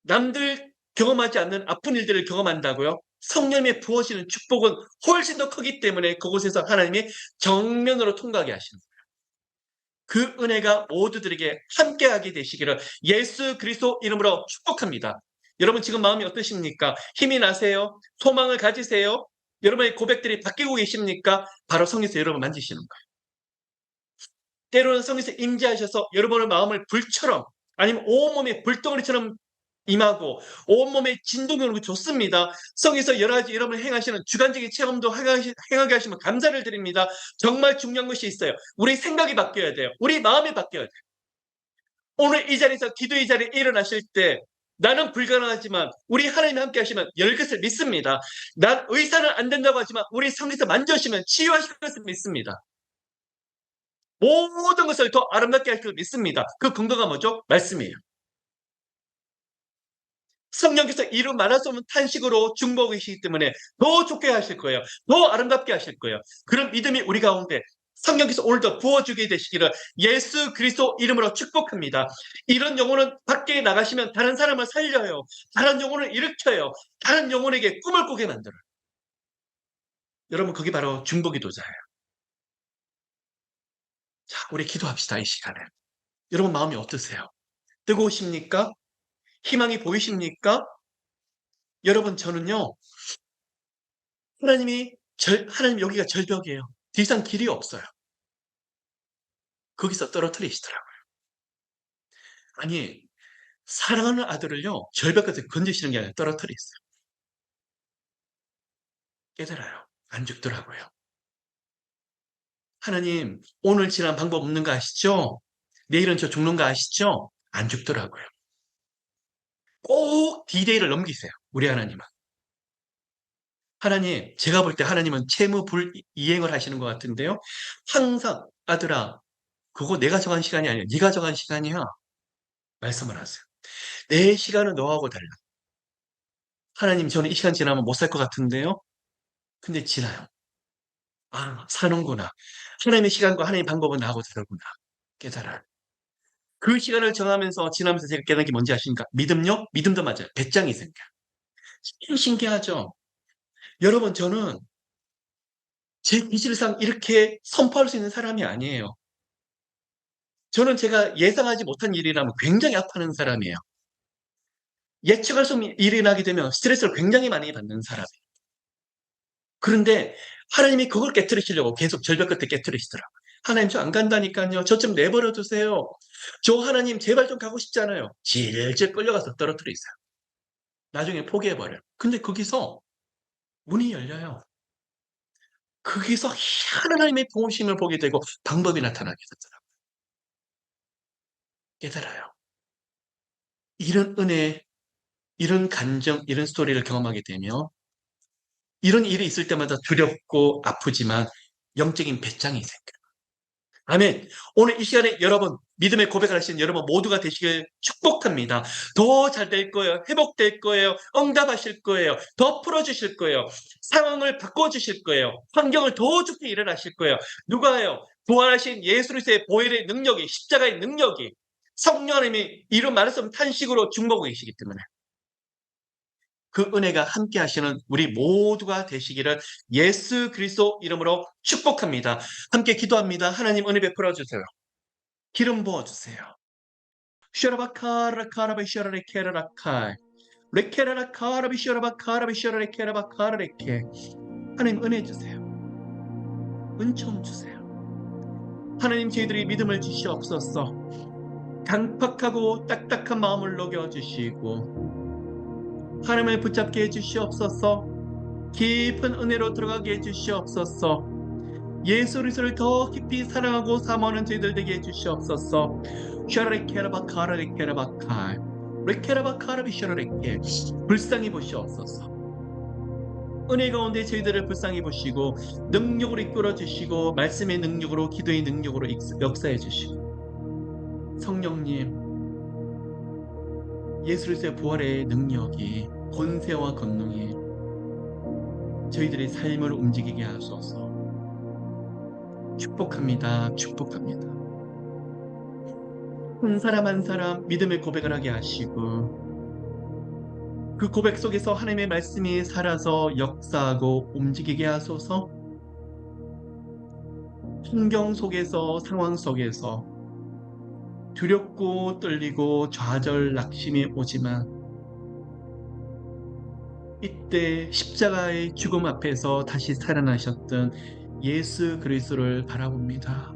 남들 경험하지 않는 아픈 일들을 경험한다고요? 성령의 부어지는 축복은 훨씬 더 크기 때문에 그곳에서 하나님이 정면으로 통과하게 하시는 거예요. 그 은혜가 모두들에게 함께하게 되시기를 예수 그리스도 이름으로 축복합니다. 여러분 지금 마음이 어떠십니까? 힘이 나세요? 소망을 가지세요? 여러분의 고백들이 바뀌고 계십니까? 바로 성령께서 여러분 만지시는 거예요. 때로는 성령께서 임재하셔서 여러분의 마음을 불처럼 아니면 온몸에 불덩어리처럼 임하고 온몸에 진동이 오는 게 좋습니다. 성에서 여러 가지 여러분이 행하시는 주관적인 체험도 행하게 하시면 감사를 드립니다. 정말 중요한 것이 있어요. 우리 생각이 바뀌어야 돼요. 우리 마음이 바뀌어야 돼요. 오늘 이 자리에서 기도의 자리에 일어나실 때 나는 불가능하지만 우리 하나님이 함께 하시면 열 것을 믿습니다. 난 의사는 안 된다고 하지만 우리 성에서 만져주시면 치유하실 것을 믿습니다. 모든 것을 더 아름답게 할 것을 믿습니다. 그 근거가 뭐죠? 말씀이에요. 성령께서 이루 말할 수 없는 탄식으로 중보하고 계시기 때문에 더 좋게 하실 거예요. 더 아름답게 하실 거예요. 그런 믿음이 우리 가운데 성령께서 오늘도 부어주게 되시기를 예수 그리스도 이름으로 축복합니다. 이런 영혼은 밖에 나가시면 다른 사람을 살려요. 다른 영혼을 일으켜요. 다른 영혼에게 꿈을 꾸게 만들어요. 여러분 그게 바로 중보기도자예요. 자, 우리 기도합시다. 이 시간에. 여러분 마음이 어떠세요? 뜨거우십니까? 희망이 보이십니까? 여러분 저는요. 하나님 여기가 절벽이에요. 더 이상 길이 없어요. 거기서 떨어뜨리시더라고요. 아니, 사랑하는 아들을요, 절벽 끝에 건지시는 게 아니라 떨어뜨리셨어요. 깨달아요. 안 죽더라고요. 하나님, 오늘 지난 방법 없는 거 아시죠? 내일은 저 죽는 거 아시죠? 안 죽더라고요. 꼭 D-Day를 넘기세요. 우리 하나님은. 하나님, 제가 볼 때 하나님은 채무 불이행을 하시는 것 같은데요. 항상 아들아, 그거 내가 정한 시간이 아니야. 네가 정한 시간이야. 말씀을 하세요. 내 시간은 너하고 달라. 하나님, 저는 이 시간 지나면 못 살 것 같은데요. 근데 지나요. 아, 사는구나. 하나님의 시간과 하나님의 방법은 나하고 다르구나. 깨달아요. 그 시간을 정하면서 지나면서 제가 깨달은 게 뭔지 아십니까? 믿음요? 믿음도 맞아요. 배짱이 생겨요. 참 신기하죠? 여러분, 저는 제 기질상 이렇게 선포할 수 있는 사람이 아니에요. 저는 제가 예상하지 못한 일이라면 굉장히 아파하는 사람이에요. 예측할 수 없는 일이 나게 되면 스트레스를 굉장히 많이 받는 사람이에요. 그런데 하나님이 그걸 깨뜨리시려고 계속 절벽 끝에 깨뜨리시더라고요. 하나님 저 안 간다니까요. 저 좀 내버려 두세요. 저 하나님 제발 좀 가고 싶잖아요. 질질 끌려가서 떨어뜨려 있어요. 나중에 포기해버려요. 근데 거기서 문이 열려요. 거기서 하나님의 도우심을 보게 되고 방법이 나타나게 되더라고요. 깨달아요. 이런 은혜, 이런 감정, 이런 스토리를 경험하게 되며 이런 일이 있을 때마다 두렵고 아프지만 영적인 배짱이 생겨요. 아멘. 오늘 이 시간에 여러분, 믿음의 고백을 하시는 여러분 모두가 되시길 축복합니다. 더 잘 될 거예요. 회복될 거예요. 응답하실 거예요. 더 풀어주실 거예요. 상황을 바꿔주실 거예요. 환경을 더 좋게 일어나실 거예요. 누가요? 부활하신 예수 그리스도의 보혈의 능력이, 십자가의 능력이, 성령님이 이런 말씀 탄식으로 중보하고 계시기 때문에 그 은혜가 함께 하시는 우리 모두가 되시기를 예수 그리스도 이름으로 축복합니다. 함께 기도합니다. 하나님 은혜 베풀어 주세요. 기름 부어 주세요. 슈라바카라카라바 슈라레케라라카 레케라라카라비 슈라바카라비 슈라레케라바카라레케 하나님 은혜 주세요. 은총 주세요. 하나님 저희들이 믿음을 주시옵소서. 강팍하고 딱딱한 마음을 녹여주시고 하나님을 붙잡게 해주시옵소서. 깊은 은혜로 들어가게 해주시옵소서. 예수 그리스도를 더 깊이 사랑하고 사모하는 저희들 되게 해주시옵소서. 샤라레케라바카라레케라바카 레케라바카라비샤라레케 불쌍히 보시옵소서. 은혜 가운데 저희들을 불쌍히 보시고 능력으로 이끌어 주시고 말씀의 능력으로 기도의 능력으로 역사해 주시고 성령님 예수 그리스도의 부활의 능력이 권세와 권능이 저희들의 삶을 움직이게 하소서. 축복합니다. 축복합니다. 한 사람 한 사람 믿음의 고백을 하게 하시고 그 고백 속에서 하나님의 말씀이 살아서 역사하고 움직이게 하소서. 환경 속에서 상황 속에서 두렵고 떨리고 좌절 낙심이 오지만 이때 십자가의 죽음 앞에서 다시 살아나셨던 예수 그리스도를 바라봅니다.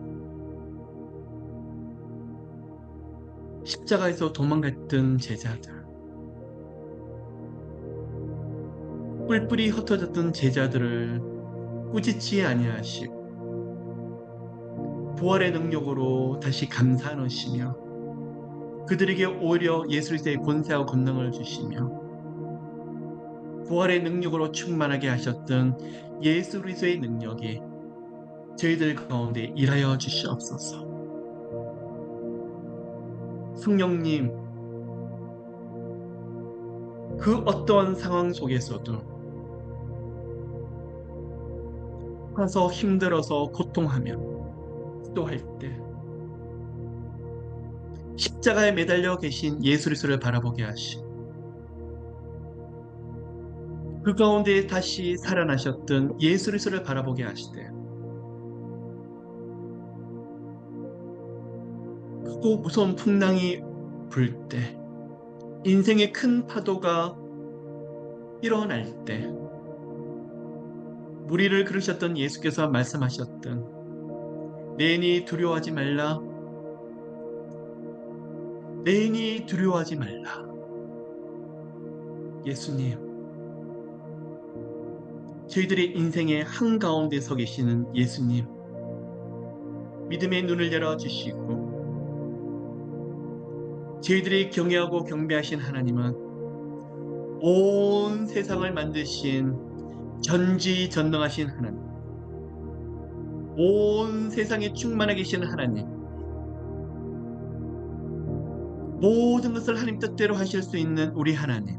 십자가에서 도망갔던 제자들, 뿔뿔이 흩어졌던 제자들을 꾸짖지 아니하시고 부활의 능력으로 다시 감싸놓으시며 그들에게 오히려 예수 그리스도의 권세와 권능을 주시며 부활의 능력으로 충만하게 하셨던 예수 그리스도의 능력이 저희들 가운데 일하여 주시옵소서. 성령님, 그 어떠한 상황 속에서도 가서 힘들어서 고통하며 기도할 때 십자가에 매달려 계신 예수 그리스도를 바라보게 하시고 그 가운데 다시 살아나셨던 예수 그리스도를 바라보게 하시되 크고 무서운 풍랑이 불 때 인생의 큰 파도가 일어날 때 무리를 그르셨던 예수께서 말씀하셨던 내인이 두려워하지 말라 내인이 두려워하지 말라. 예수님, 저희들의 인생의 한가운데 서 계시는 예수님, 믿음의 눈을 열어주시고 저희들이 경외하고 경배하신 하나님은 온 세상을 만드신 전지전능하신 하나님, 온 세상에 충만하 계신 하나님, 모든 것을 하나님 뜻대로 하실 수 있는 우리 하나님,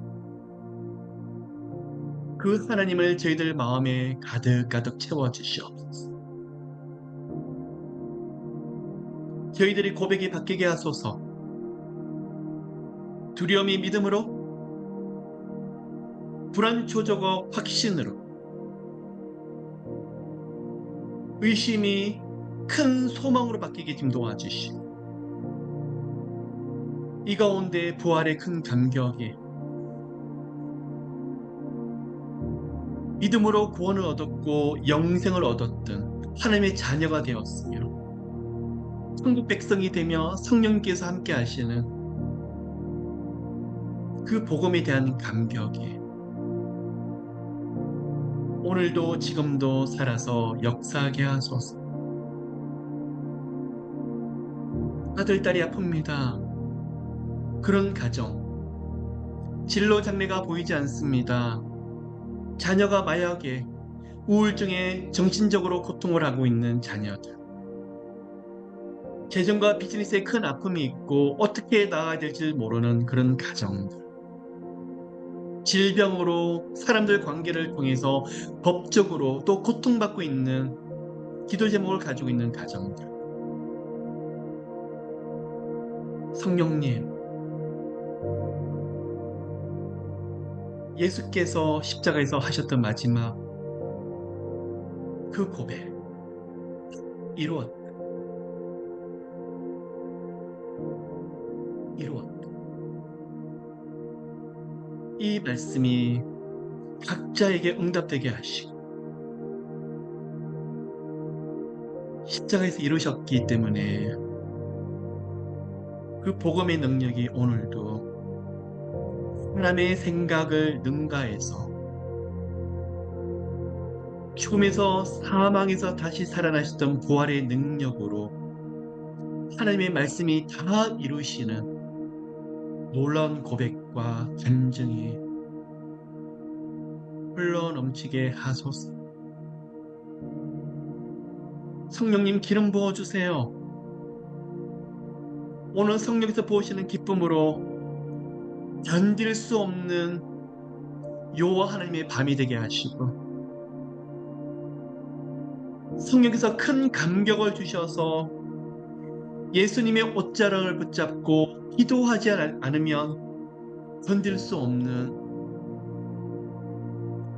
그 하나님을 저희들 마음에 가득가득 채워주시옵소서. 저희들이 고백이 바뀌게 하소서. 두려움이 믿음으로, 불안 조저가 확신으로, 의심이 큰 소망으로 바뀌게 좀 도와주시고 이 가운데 부활의 큰 감격이 믿음으로 구원을 얻었고 영생을 얻었던 하나님의 자녀가 되었으며 천국 백성이 되며 성령께서 함께 하시는 그 복음에 대한 감격이 오늘도 지금도 살아서 역사하게 하소서. 아들, 딸이 아픕니다. 그런 가정, 진로 장래가 보이지 않습니다. 자녀가 마약에, 우울증에 정신적으로 고통을 하고 있는 자녀들, 재정과 비즈니스에 큰 아픔이 있고 어떻게 나아가야 될지 모르는 그런 가정들, 질병으로 사람들 관계를 통해서 법적으로 또 고통받고 있는 기도 제목을 가지고 있는 가정들, 성령님, 예수께서 십자가에서 하셨던 마지막 그 고백, 이루었다, 이루었다. 이 말씀이 각자에게 응답되게 하시고 십자가에서 이루셨기 때문에 그 복음의 능력이 오늘도 하나님의 생각을 능가해서 죽음에서 사망에서 다시 살아나셨던 부활의 능력으로 하나님의 말씀이 다 이루시는 놀라운 고백과 간증이 흘러넘치게 하소서. 성령님 기름 부어주세요. 오늘 성령에서 부으시는 기쁨으로 견딜 수 없는 여호와 하나님의 밤이 되게 하시고 성령께서 큰 감격을 주셔서 예수님의 옷자락을 붙잡고 기도하지 않으면 견딜 수 없는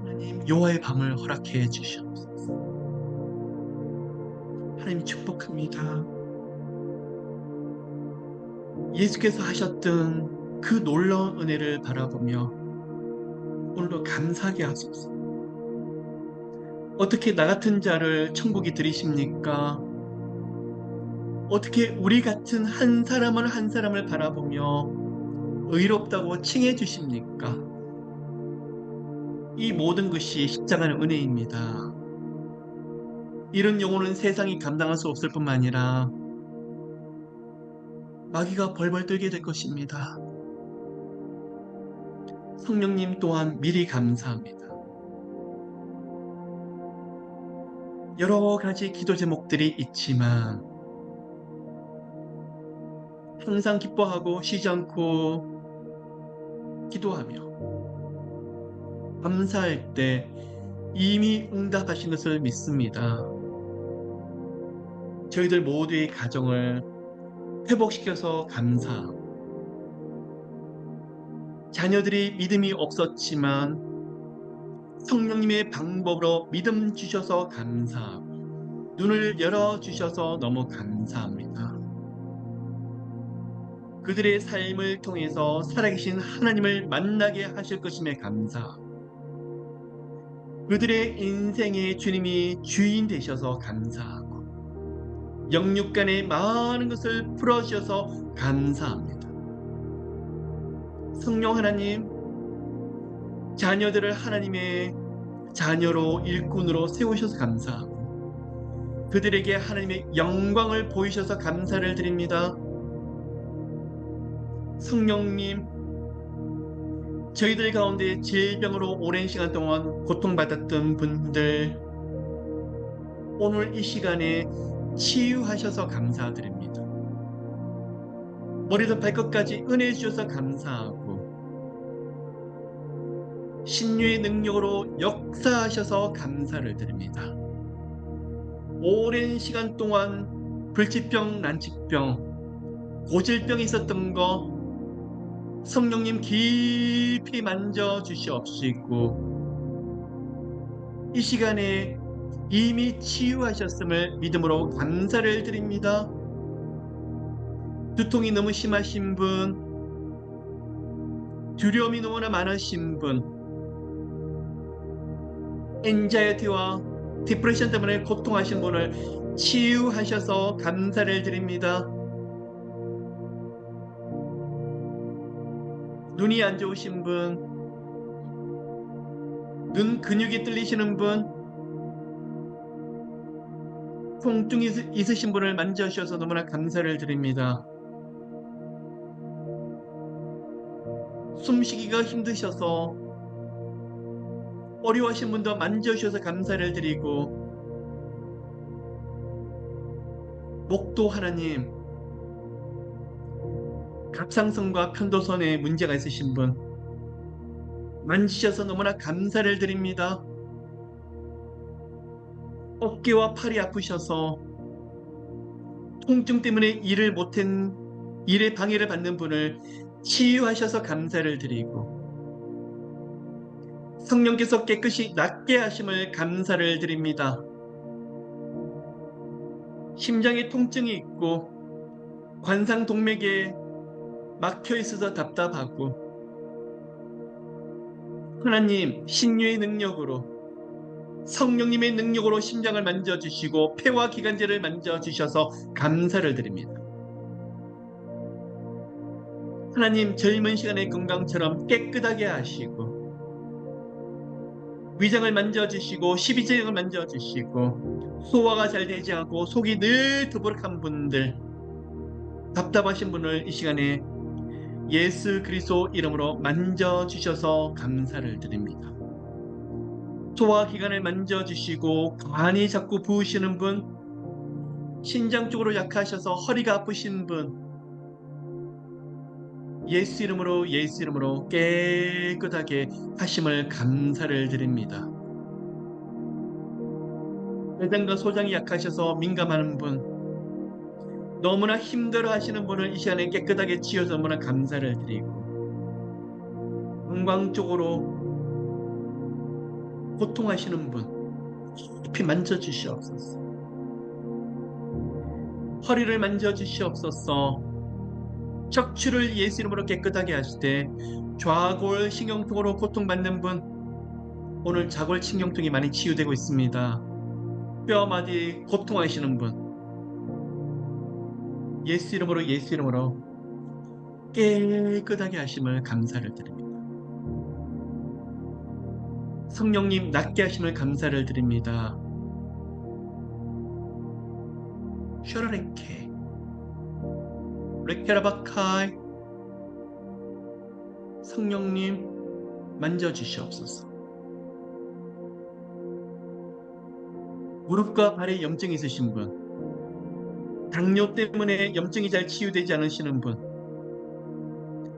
하나님 여호와의 밤을 허락해 주시옵소서. 하나님 축복합니다. 예수께서 하셨던 그 놀라운 은혜를 바라보며 오늘도 감사하게 하소서. 어떻게 나 같은 자를 천국에 들이십니까? 어떻게 우리 같은 한 사람을 한 사람을 바라보며 의롭다고 칭해 주십니까? 이 모든 것이 십자가의 은혜입니다. 이런 영혼은 세상이 감당할 수 없을 뿐만 아니라 마귀가 벌벌 떨게 될 것입니다. 성령님 또한 미리 감사합니다. 여러 가지 기도 제목들이 있지만 항상 기뻐하고 쉬지 않고 기도하며 감사할 때 이미 응답하신 것을 믿습니다. 저희들 모두의 가정을 회복시켜서 감사하고 자녀들이 믿음이 없었지만 성령님의 방법으로 믿음 주셔서 감사하고 눈을 열어주셔서 너무 감사합니다. 그들의 삶을 통해서 살아계신 하나님을 만나게 하실 것임에 감사하고 그들의 인생의 주님이 주인 되셔서 감사하고 영육간의 많은 것을 풀어주셔서 감사합니다. 성령 하나님, 자녀들을 하나님의 자녀로 일꾼으로 세우셔서 감사하고 그들에게 하나님의 영광을 보이셔서 감사를 드립니다. 성령님, 저희들 가운데 질병으로 오랜 시간 동안 고통받았던 분들 오늘 이 시간에 치유하셔서 감사드립니다. 머리부터 발끝까지 은혜 주셔서 감사하고 신유의 능력으로 역사하셔서 감사를 드립니다. 오랜 시간 동안 불치병, 난치병, 고질병이 있었던 거 성령님 깊이 만져주시옵시고 이 시간에 이미 치유하셨음을 믿음으로 감사를 드립니다. 두통이 너무 심하신 분, 두려움이 너무나 많으신 분, 엔자이티와 디프레션 때문에 고통하신 분을 치유하셔서 감사를 드립니다. 눈이 안 좋으신 분, 눈 근육이 뚫리시는 분, 통증이 있으신 분을 만져주셔서 너무나 감사를 드립니다. 숨쉬기가 힘드셔서 어려워하신 분도 만져주셔서 감사를 드리고, 목도 하나님, 갑상선과 편도선에 문제가 있으신 분 만지셔서 너무나 감사를 드립니다. 어깨와 팔이 아프셔서 통증 때문에 일에 방해를 받는 분을 치유하셔서 감사를 드리고, 성령께서 깨끗이 낫게 하심을 감사를 드립니다. 심장에 통증이 있고 관상동맥에 막혀 있어서 답답하고, 하나님 신유의 능력으로, 성령님의 능력으로 심장을 만져주시고 폐와 기관지를 만져주셔서 감사를 드립니다. 하나님 젊은 시간의 건강처럼 깨끗하게 하시고, 위장을 만져주시고 십이지장을 만져주시고, 소화가 잘 되지 않고 속이 늘 더부룩한 분들, 답답하신 분을 이 시간에 예수 그리스도 이름으로 만져주셔서 감사를 드립니다. 소화기관을 만져주시고 간이 자꾸 부으시는 분, 신장 쪽으로 약하셔서 허리가 아프신 분, 예수 이름으로 깨끗하게 하심을 감사를 드립니다. 내장과 소장이 약하셔서 민감한 분, 너무나 힘들어 하시는 분을 이 시간에 깨끗하게 치워서 너무나 감사를 드리고, 건강 쪽으로 고통하시는 분 깊이 만져주시옵소서. 허리를 만져주시옵소서. 척추를 예수 이름으로 깨끗하게 하시되, 좌골 신경통으로 고통받는 분, 오늘 좌골 신경통이 많이 치유되고 있습니다. 뼈마디 고통하시는 분, 예수 이름으로 깨끗하게 하심을 감사를 드립니다. 성령님 낫게 하심을 감사를 드립니다. 슈라레케 레케라바카이, 성령님 만져주시옵소서. 무릎과 발에 염증이 있으신 분, 당뇨 때문에 염증이 잘 치유되지 않으시는 분,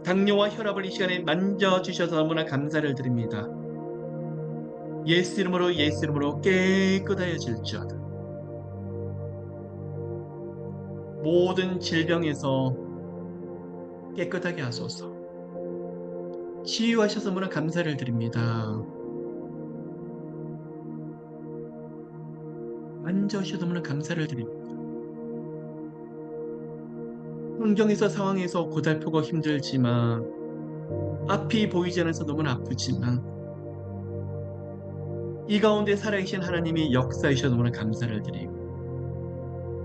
당뇨와 혈압을 이 시간에 만져주셔서 너무나 감사를 드립니다. 예수 이름으로 깨끗하여질지어다. 모든 질병에서 깨끗하게 하소서. 치유하셔서 너무나 감사를 드립니다. 만져주셔서 너무나 감사를 드립니다. 환경에서 상황에서 고달프고 힘들지만, 앞이 보이지 않아서 너무나 아프지만, 이 가운데 살아계신 하나님이 역사하셔서 너무나 감사를 드리고,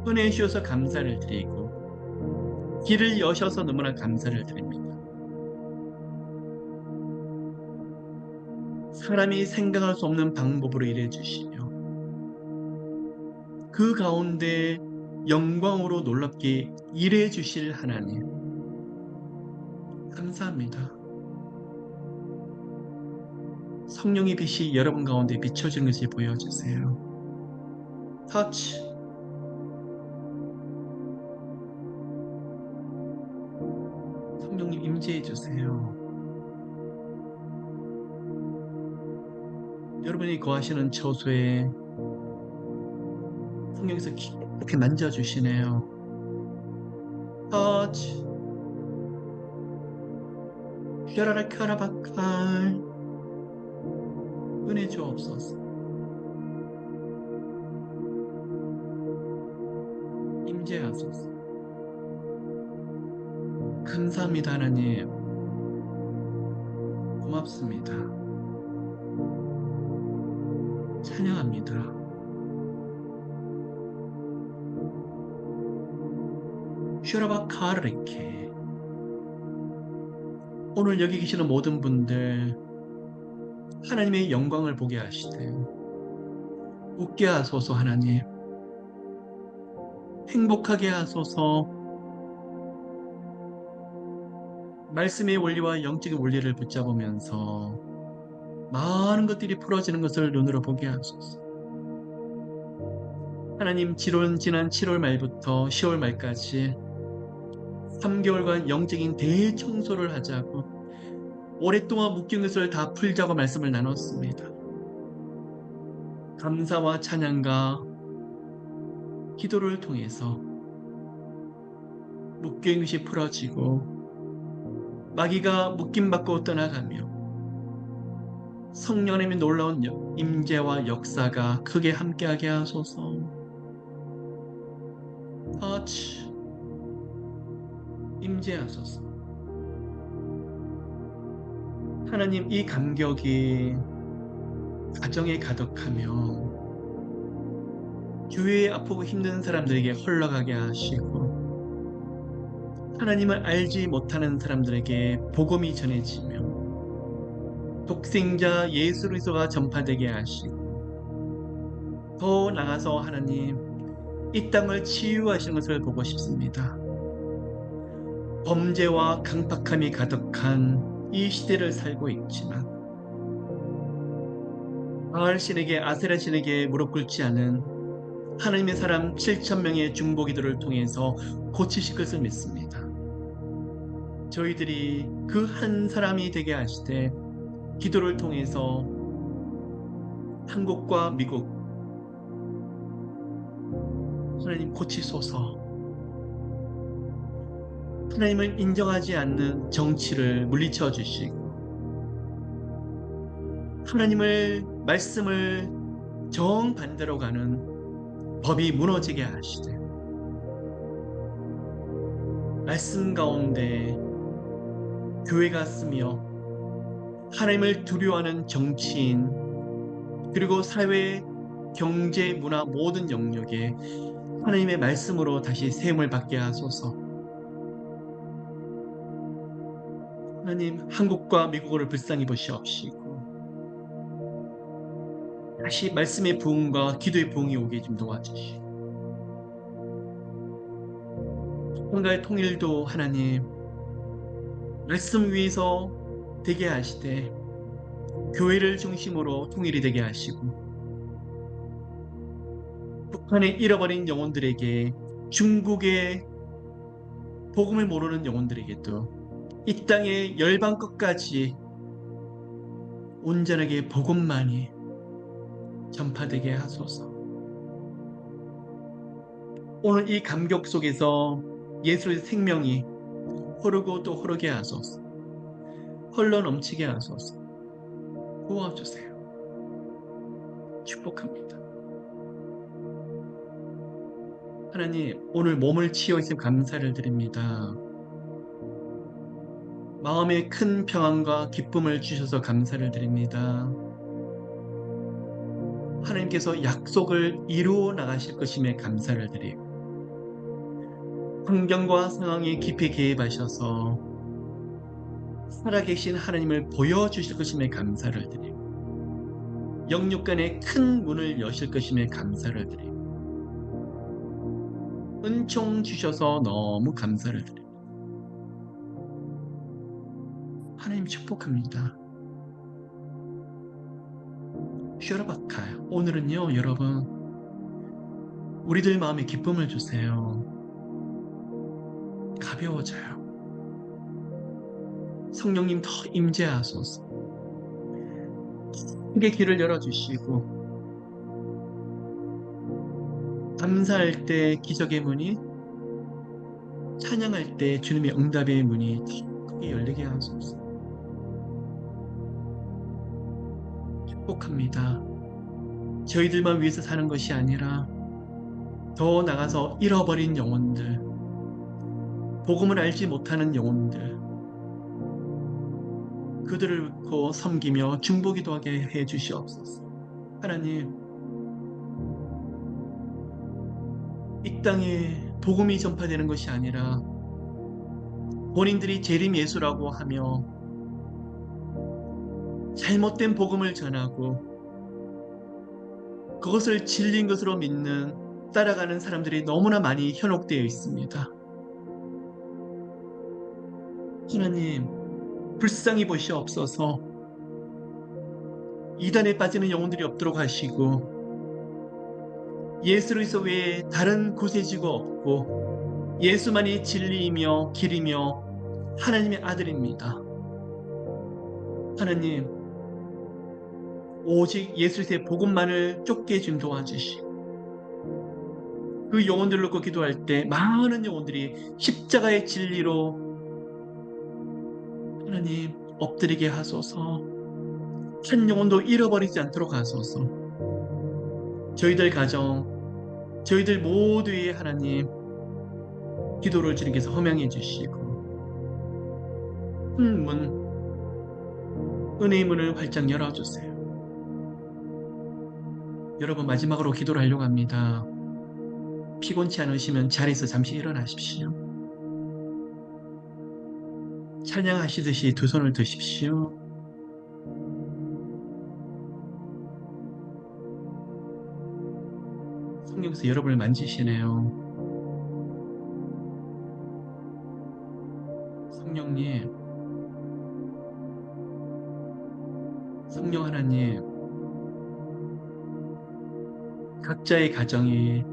은혜 주셔서 감사를 드리고, 길을 여셔서 너무나 감사를 드립니다. 사람이 생각할 수 없는 방법으로 일해 주시며, 그 가운데 영광으로 놀랍게 일해 주실 하나님, 감사합니다. 성령의 빛이 여러분 가운데 비춰지는 것을 보여주세요. 터치. 성령님 임재해 주세요. 여러분이 거하시는 처소에 성령께서 깊게 만져주시네요. 터치. 슈라라 카라바칼, 은혜 주옵소서. 임재하소서. 감사합니다. 하나님 고맙습니다. 찬양합니다. 슈라바카르케. 오늘 여기 계시는 모든 분들, 하나님의 영광을 보게 하시되 웃게 하소서. 하나님 행복하게 하소서. 말씀의 원리와 영적인 원리를 붙잡으면서 많은 것들이 풀어지는 것을 눈으로 보게 하소서. 하나님, 지난 7월 말부터 10월 말까지 3개월간 영적인 대청소를 하자고, 오랫동안 묶인 것을 다 풀자고 말씀을 나눴습니다. 감사와 찬양과 기도를 통해서 묶인 것이 풀어지고 마귀가 묶임받고 떠나가며 성령님의 놀라운 임재와 역사가 크게 함께하게 하소서. 터치 임재하소서. 하나님, 이 감격이 가정에 가득하며 교회에 아프고 힘든 사람들에게 흘러가게 하시고, 하나님을 알지 못하는 사람들에게 복음이 전해지며 독생자 예수 그리스도가 전파되게 하시고, 더 나아가서 하나님, 이 땅을 치유하시는 것을 보고 싶습니다. 범죄와 강팍함이 가득한 이 시대를 살고 있지만 바알신에게 아세라 신에게 무릎 꿇지 않은 하나님의 사람 7,000명의 중보기도를 통해서 고치실 것을 믿습니다. 저희들이 그 한 사람이 되게 하시되 기도를 통해서 한국과 미국 하나님 고치소서. 하나님을 인정하지 않는 정치를 물리쳐 주시고, 하나님을 말씀을 정반대로 가는 법이 무너지게 하시되, 말씀 가운데 교회가 쓰며 하나님을 두려워하는 정치인, 그리고 사회, 경제, 문화 모든 영역에 하나님의 말씀으로 다시 세움을 받게 하소서. 하나님, 한국과 미국을 불쌍히 보시옵시고 다시 말씀의 부흥과 기도의 부흥이 오게 좀 도와주시고, 한가의 통일도 하나님 말씀 위에서 되게 하시되 교회를 중심으로 통일이 되게 하시고, 북한의 잃어버린 영혼들에게, 중국의 복음을 모르는 영혼들에게도 이 땅의 열방 끝까지 온전하게 복음만이 전파되게 하소서. 오늘 이 감격 속에서 예수의 생명이 흐르고 또 흐르게 하소서. 흘러 넘치게 하소서. 도와주세요. 축복합니다. 하나님, 오늘 몸을 치유하신 감사를 드립니다. 마음에 큰 평안과 기쁨을 주셔서 감사를 드립니다. 하나님께서 약속을 이루어 나가실 것임에 감사를 드리고, 환경과 상황에 깊이 개입하셔서 살아계신 하나님을 보여주실 것임에 감사를 드리고, 영육 간의 큰 문을 여실 것임에 감사를 드리고, 은총 주셔서 너무 감사를 드립니다. 하나님 축복합니다. 슈라바카요. 오늘은요, 여러분, 우리들 마음에 기쁨을 주세요. 가벼워져요. 성령님 더 임재하소서. 크게 길을 열어주시고, 감사할 때 기적의 문이, 찬양할 때 주님의 응답의 문이 더 크게 열리게 하소서. 축복합니다. 저희들만 위해서 사는 것이 아니라 더 나가서 잃어버린 영혼들, 복음을 알지 못하는 영혼들, 그들을 믿고 섬기며 중보기도하게 해주시옵소서. 하나님, 이 땅에 복음이 전파되는 것이 아니라 본인들이 재림 예수라고 하며 잘못된 복음을 전하고 그것을 진리인 것으로 믿는 따라가는 사람들이 너무나 많이 현혹되어 있습니다. 하나님, 불쌍히 보시옵소서. 이단에 빠지는 영혼들이 없도록 하시고 예수 그리스도 외에 다른 구세주가 없고 예수만이 진리이며 길이며 하나님의 아들입니다. 하나님, 오직 예수 그리스도의 복음만을 쫓게 좀 도와주시고 그 영혼들을 놓고 기도할 때 많은 영혼들이 십자가의 진리로 하나님 엎드리게 하소서. 한 영혼도 잃어버리지 않도록 하소서. 저희들 가정, 저희들 모두의 하나님 기도를 주님께서 허명해 주시고 큰 문, 은혜의 문을 활짝 열어주세요. 여러분, 마지막으로 기도를 하려고 합니다. 피곤치 않으시면 자리에서 잠시 일어나십시오. 찬양하시듯이 두 손을 드십시오. 성령께서 여러분을 만지시네요. 성령님, 성령 하나님, 각자의 가정이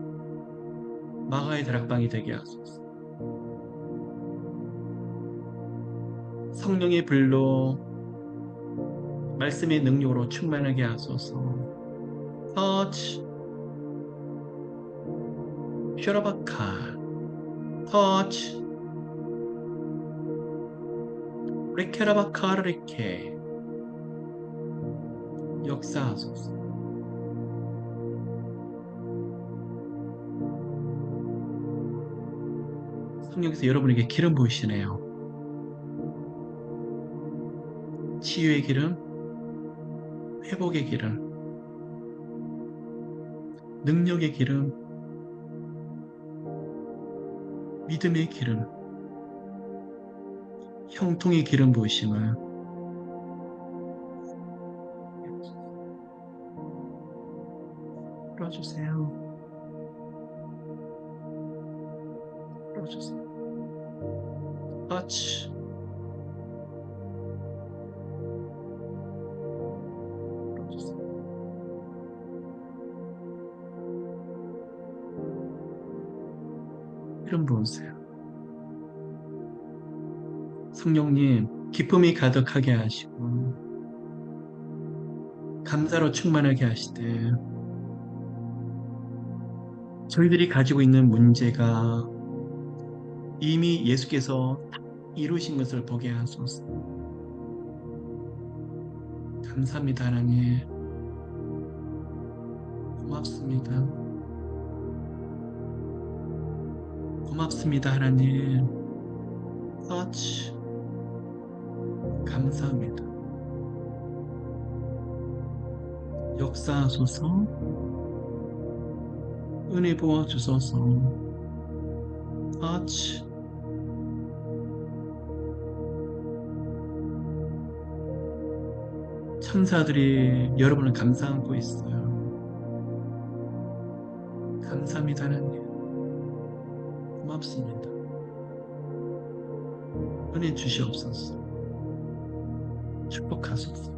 마가의 다락방이 되게 하소서. 성령의 불로 말씀의 능력으로 충만하게 하소서. 터치, 슈라바카, 터치, 레케라바카르레케, 역사하소서. 성령께서 여러분에게 기름 부으시네요. 치유의 기름, 회복의 기름, 능력의 기름, 믿음의 기름, 형통의 기름 부으심을 풀어주세요. 풀어주세요. 터치, 풀어주세요. 기름 부으세요. 성령님, 기쁨이 가득하게 하시고 감사로 충만하게 하시되 저희들이 가지고 있는 문제가 이미 예수께서 다 이루신 것을 보게 하소서. 감사합니다, 하나님. 고맙습니다. 고맙습니다, 하나님. 터치. 감사합니다. 역사하소서. 은혜 부어주소서. 터치. 천사들이 여러분을 감사 안고 있어요. 감사합니다, 하나님. 고맙습니다. 은혜 주시옵소서. 축복하소서.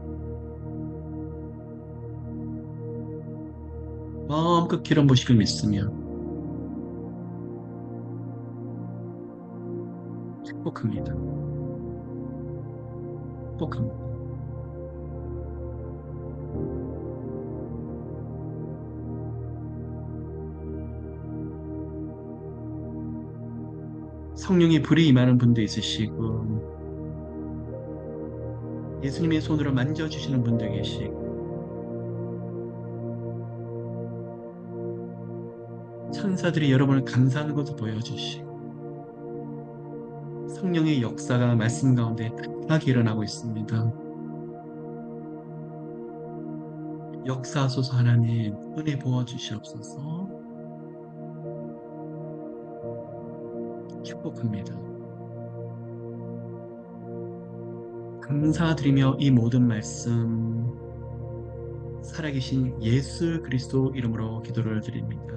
마음껏 기름 부으시길 믿으며 축복합니다. 축복합니다. 성령의 불이 임하는 분도 있으시고 예수님의 손으로 만져주시는 분도 계시고 천사들이 여러분을 감사하는 것도 보여주시고 성령의 역사가 말씀 가운데 다하게 일어나고 있습니다. 역사하소서. 하나님, 은혜 부어주시옵소서. 축복합니다. 감사드리며 이 모든 말씀 살아계신 예수 그리스도 이름으로 기도를 드립니다.